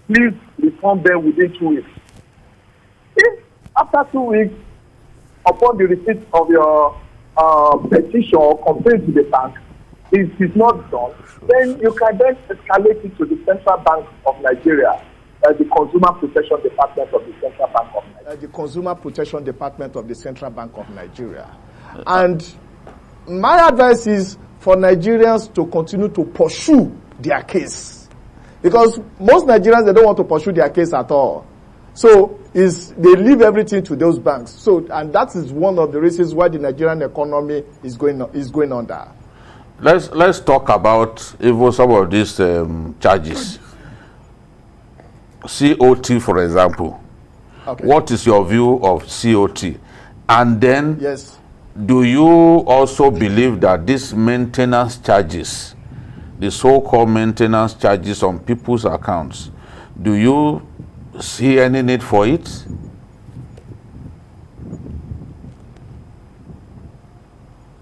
please refund them within 2 weeks. If after 2 weeks, upon the receipt of your petition or complaint to the bank, it is not done, then you can then escalate it to the Central Bank of Nigeria, the Consumer Protection Department of the Central Bank of Nigeria. The Consumer Protection Department of the Central Bank of Nigeria. And my advice is for Nigerians to continue to pursue their case. Because most Nigerians, they don't want to pursue their case at all. So they leave everything to those banks. So, and that is one of the reasons why the Nigerian economy is going under. Let's talk about even some of these charges. COT, for example. Okay. What is your view of COT? And then, yes, do you also believe that these maintenance charges the so-called maintenance charges on people's accounts. Do you see any need for it?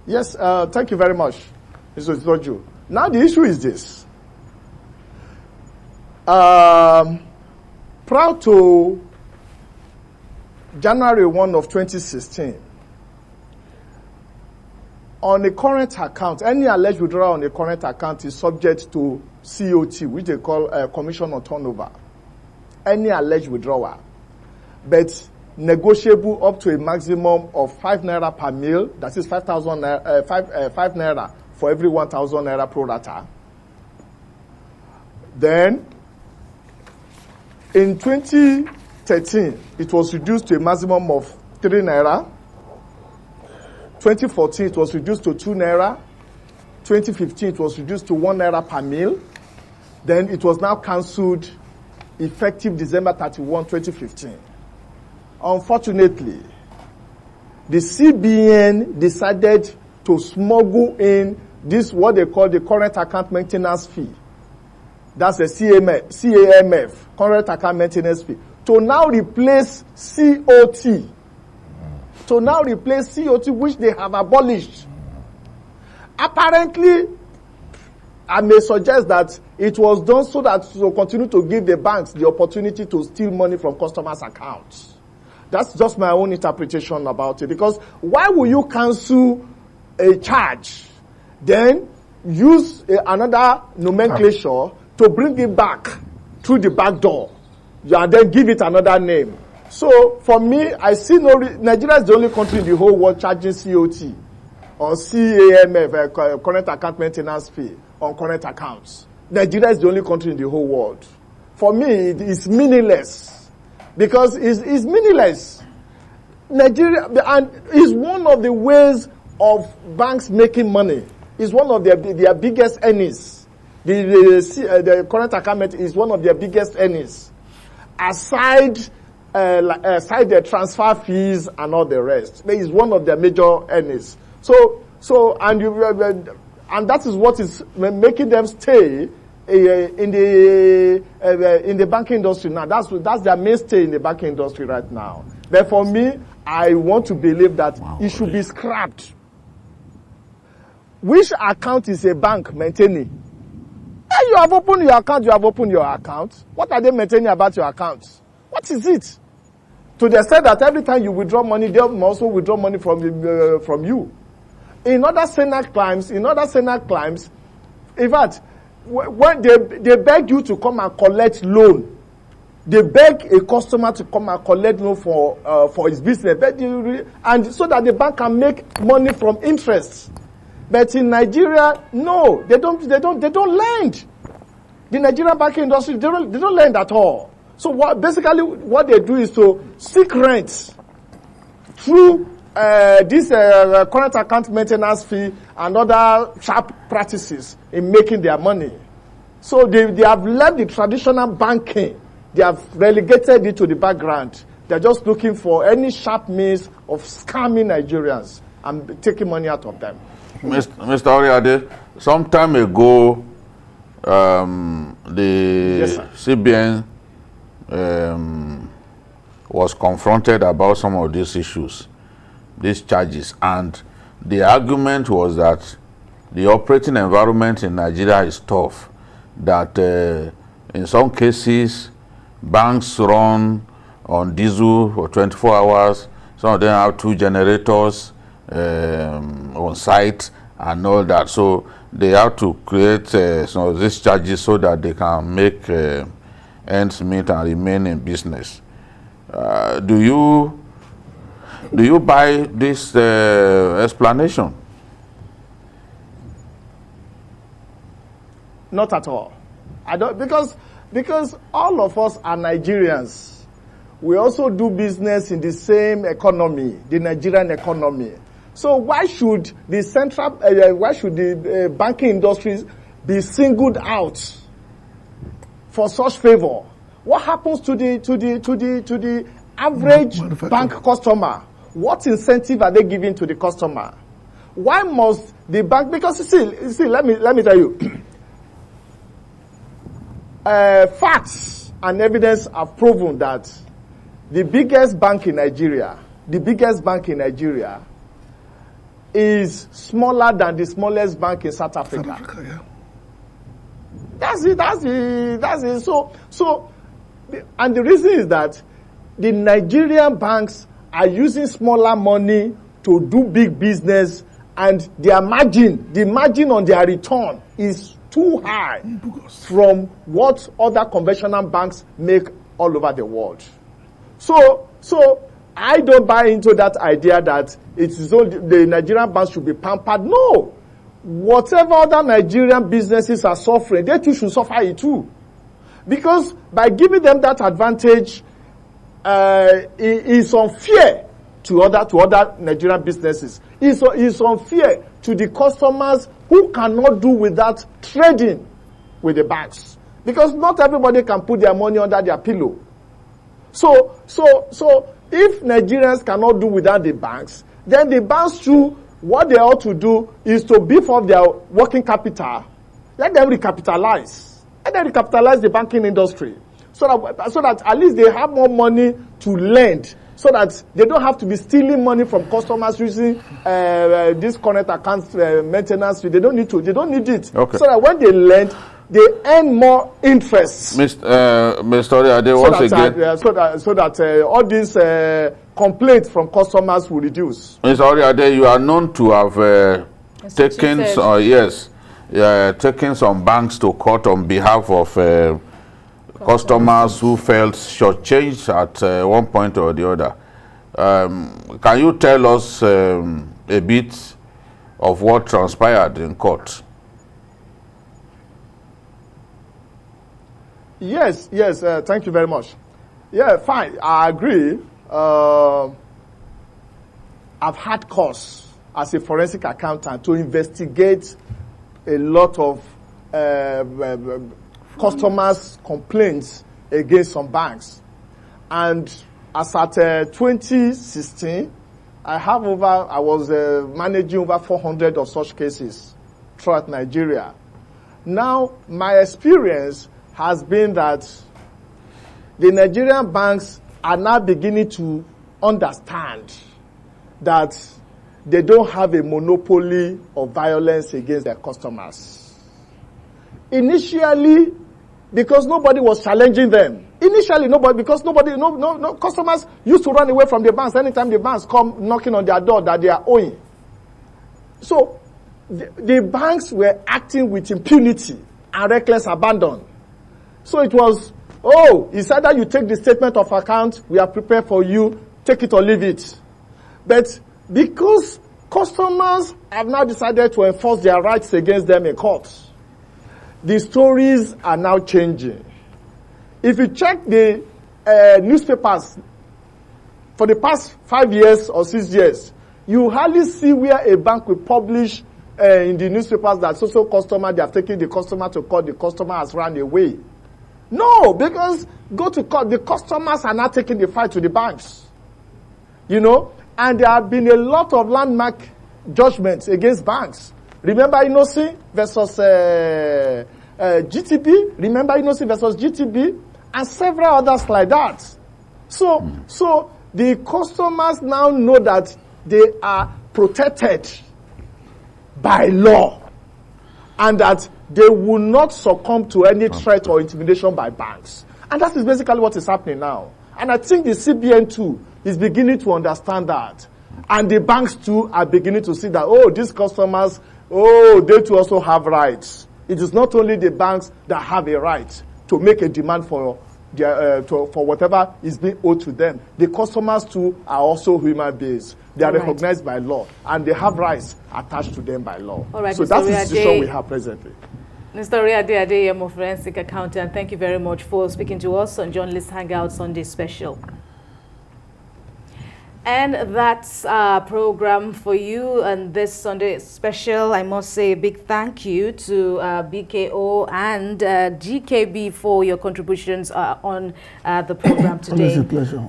Yes, thank you very much, Mr. Otoju. Now the issue is this. Prior to January 1 of 2016, on a current account, any alleged withdrawal on a current account is subject to COT, which they call Commission on Turnover. Any alleged withdrawal, but negotiable up to a maximum of 5 naira per mil, that is 5,000 5 naira for every 1,000 naira pro rata. Then, in 2013, it was reduced to a maximum of 3 naira. 2014, it was reduced to 2 naira. 2015, it was reduced to 1 naira per mil. Then it was now cancelled effective December 31, 2015. Unfortunately, the CBN decided to smuggle in this, what they call the current account maintenance fee. That's the CAMF, current account maintenance fee, to now replace COT. To now replace COT, which they have abolished. Apparently, I may suggest that it was done so that to continue to give the banks the opportunity to steal money from customers' accounts. That's just my own interpretation about it. Because why will you cancel a charge, then use another nomenclature to bring it back through the back door, and then give it another name? So, for me, I see Nigeria is the only country in the whole world charging COT or CAMF, current account maintenance fee, on current accounts. Nigeria is the only country in the whole world. For me, it's meaningless. Because it's meaningless. Nigeria, and is one of the ways of banks making money. It's one of their biggest earnings. The current account is one of their biggest earnings. Aside the transfer fees and all the rest. It is one of their major earnings. And that is what is making them stay in the banking industry now. That's their mainstay in the banking industry right now. But for me, I want to believe that it should be scrapped. Which account is a bank maintaining? You have opened your account, What are they maintaining about your account? What is it? To the extent that every time you withdraw money, they also withdraw money from you. In other Senate climes, in fact, when they beg you to come and collect loan, they beg a customer to come and collect loan for his business, and so that the bank can make money from interest. But in Nigeria, no, they don't lend. The Nigerian banking industry, they don't lend at all. So what they do is to seek rent through this current account maintenance fee and other sharp practices in making their money. So they have left the traditional banking. They have relegated it to the background. They're just looking for any sharp means of scamming Nigerians and taking money out of them. Mr. Oriade, some time ago, the CBN was confronted about some of these issues, these charges, and the argument was that the operating environment in Nigeria is tough, that in some cases banks run on diesel for 24 hours, some of them have 2 generators on site and all that, so they have to create some of these charges so that they can make ends meet and remain in business. Do you buy this explanation? Not at all. I don't, because all of us are Nigerians. We also do business in the same economy, the Nigerian economy. So why should the banking industries be singled out for such favor? What happens to the average bank customer? What incentive are they giving to the customer? Why must the bank? Because you see, let me tell you, facts and evidence have proven that the biggest bank in Nigeria is smaller than the smallest bank in South Africa. Yeah. That's it. So, and the reason is that the Nigerian banks are using smaller money to do big business, and the margin on their return is too high from what other conventional banks make all over the world. So I don't buy into that idea that it is only the Nigerian banks should be pampered. No. Whatever other Nigerian businesses are suffering, they too should suffer it too. Because by giving them that advantage, it is unfair to other Nigerian businesses. It's unfair to the customers who cannot do without trading with the banks. Because not everybody can put their money under their pillow. So if Nigerians cannot do without the banks, then the banks too, what they ought to do is to beef up their working capital. Let them recapitalize. Let them recapitalize the banking industry. So that at least they have more money to lend. So that they don't have to be stealing money from customers using this current account maintenance fee. They don't need it. Okay. So that when they lend, they earn more interest. Mr. Oriade, once again. So that all these complaints from customers will reduce. Mr. Oriade, you are known to have taken some banks to court on behalf of customers who felt shortchanged at one point or the other. Can you tell us a bit of what transpired in court? Yes, thank you very much. Yeah, fine, I agree. I've had cause as a forensic accountant to investigate a lot of customers' complaints against some banks. And as at 2016, I was managing over 400 of such cases throughout Nigeria. Now, my experience has been that the Nigerian banks are now beginning to understand that they don't have a monopoly of violence against their customers. Initially, because nobody was challenging them. No customers used to run away from the banks anytime the banks come knocking on their door that they are owing. So, the banks were acting with impunity and reckless abandon. So it was, it's either you take the statement of account, we are prepared for you, take it or leave it. But because customers have now decided to enforce their rights against them in court, the stories are now changing. If you check the newspapers for the past 5 years or 6 years, you hardly see where a bank will publish in the newspapers that so customer, they have taken the customer to court, the customer has run away. No, because go to court, the customers are not taking the fight to the banks. And there have been a lot of landmark judgments against banks. Remember Inosi versus GTB? Remember Inosi versus GTB? And several others like that. So the customers now know that they are protected by law and that they will not succumb to any threat or intimidation by banks. And that is basically what is happening now. And I think the CBN too is beginning to understand that. And the banks too are beginning to see that, these customers, they too also have rights. It is not only the banks that have a right to make a demand for whatever is being owed to them. The customers too are also human beings. They are recognized by law, and they have rights attached to them by law. All right, so that's the situation we have presently. Mr. Oriade Adeyemo, forensic accountant, thank you very much for speaking to us on Journalist Hangout Sunday Special. And that's our program for you on this Sunday Special. I must say a big thank you to BKO and GKB for your contributions on the program today. Always a pleasure.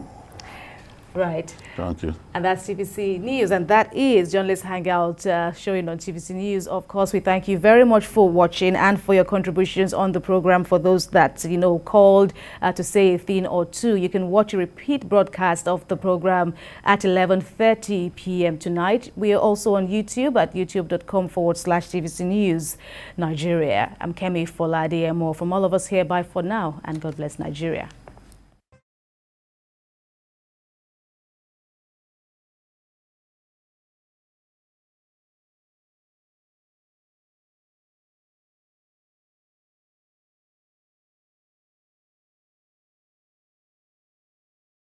Right. Thank you. And that's TVC News, and that is Journalist Hangout showing on TVC News. Of course, we thank you very much for watching and for your contributions on the program. For those that, called to say a thing or two, you can watch a repeat broadcast of the program at 11:30 p.m. tonight. We are also on YouTube at youtube.com/TVC News Nigeria. I'm Kemi Foladiemo. From all of us here, bye for now, and God bless Nigeria.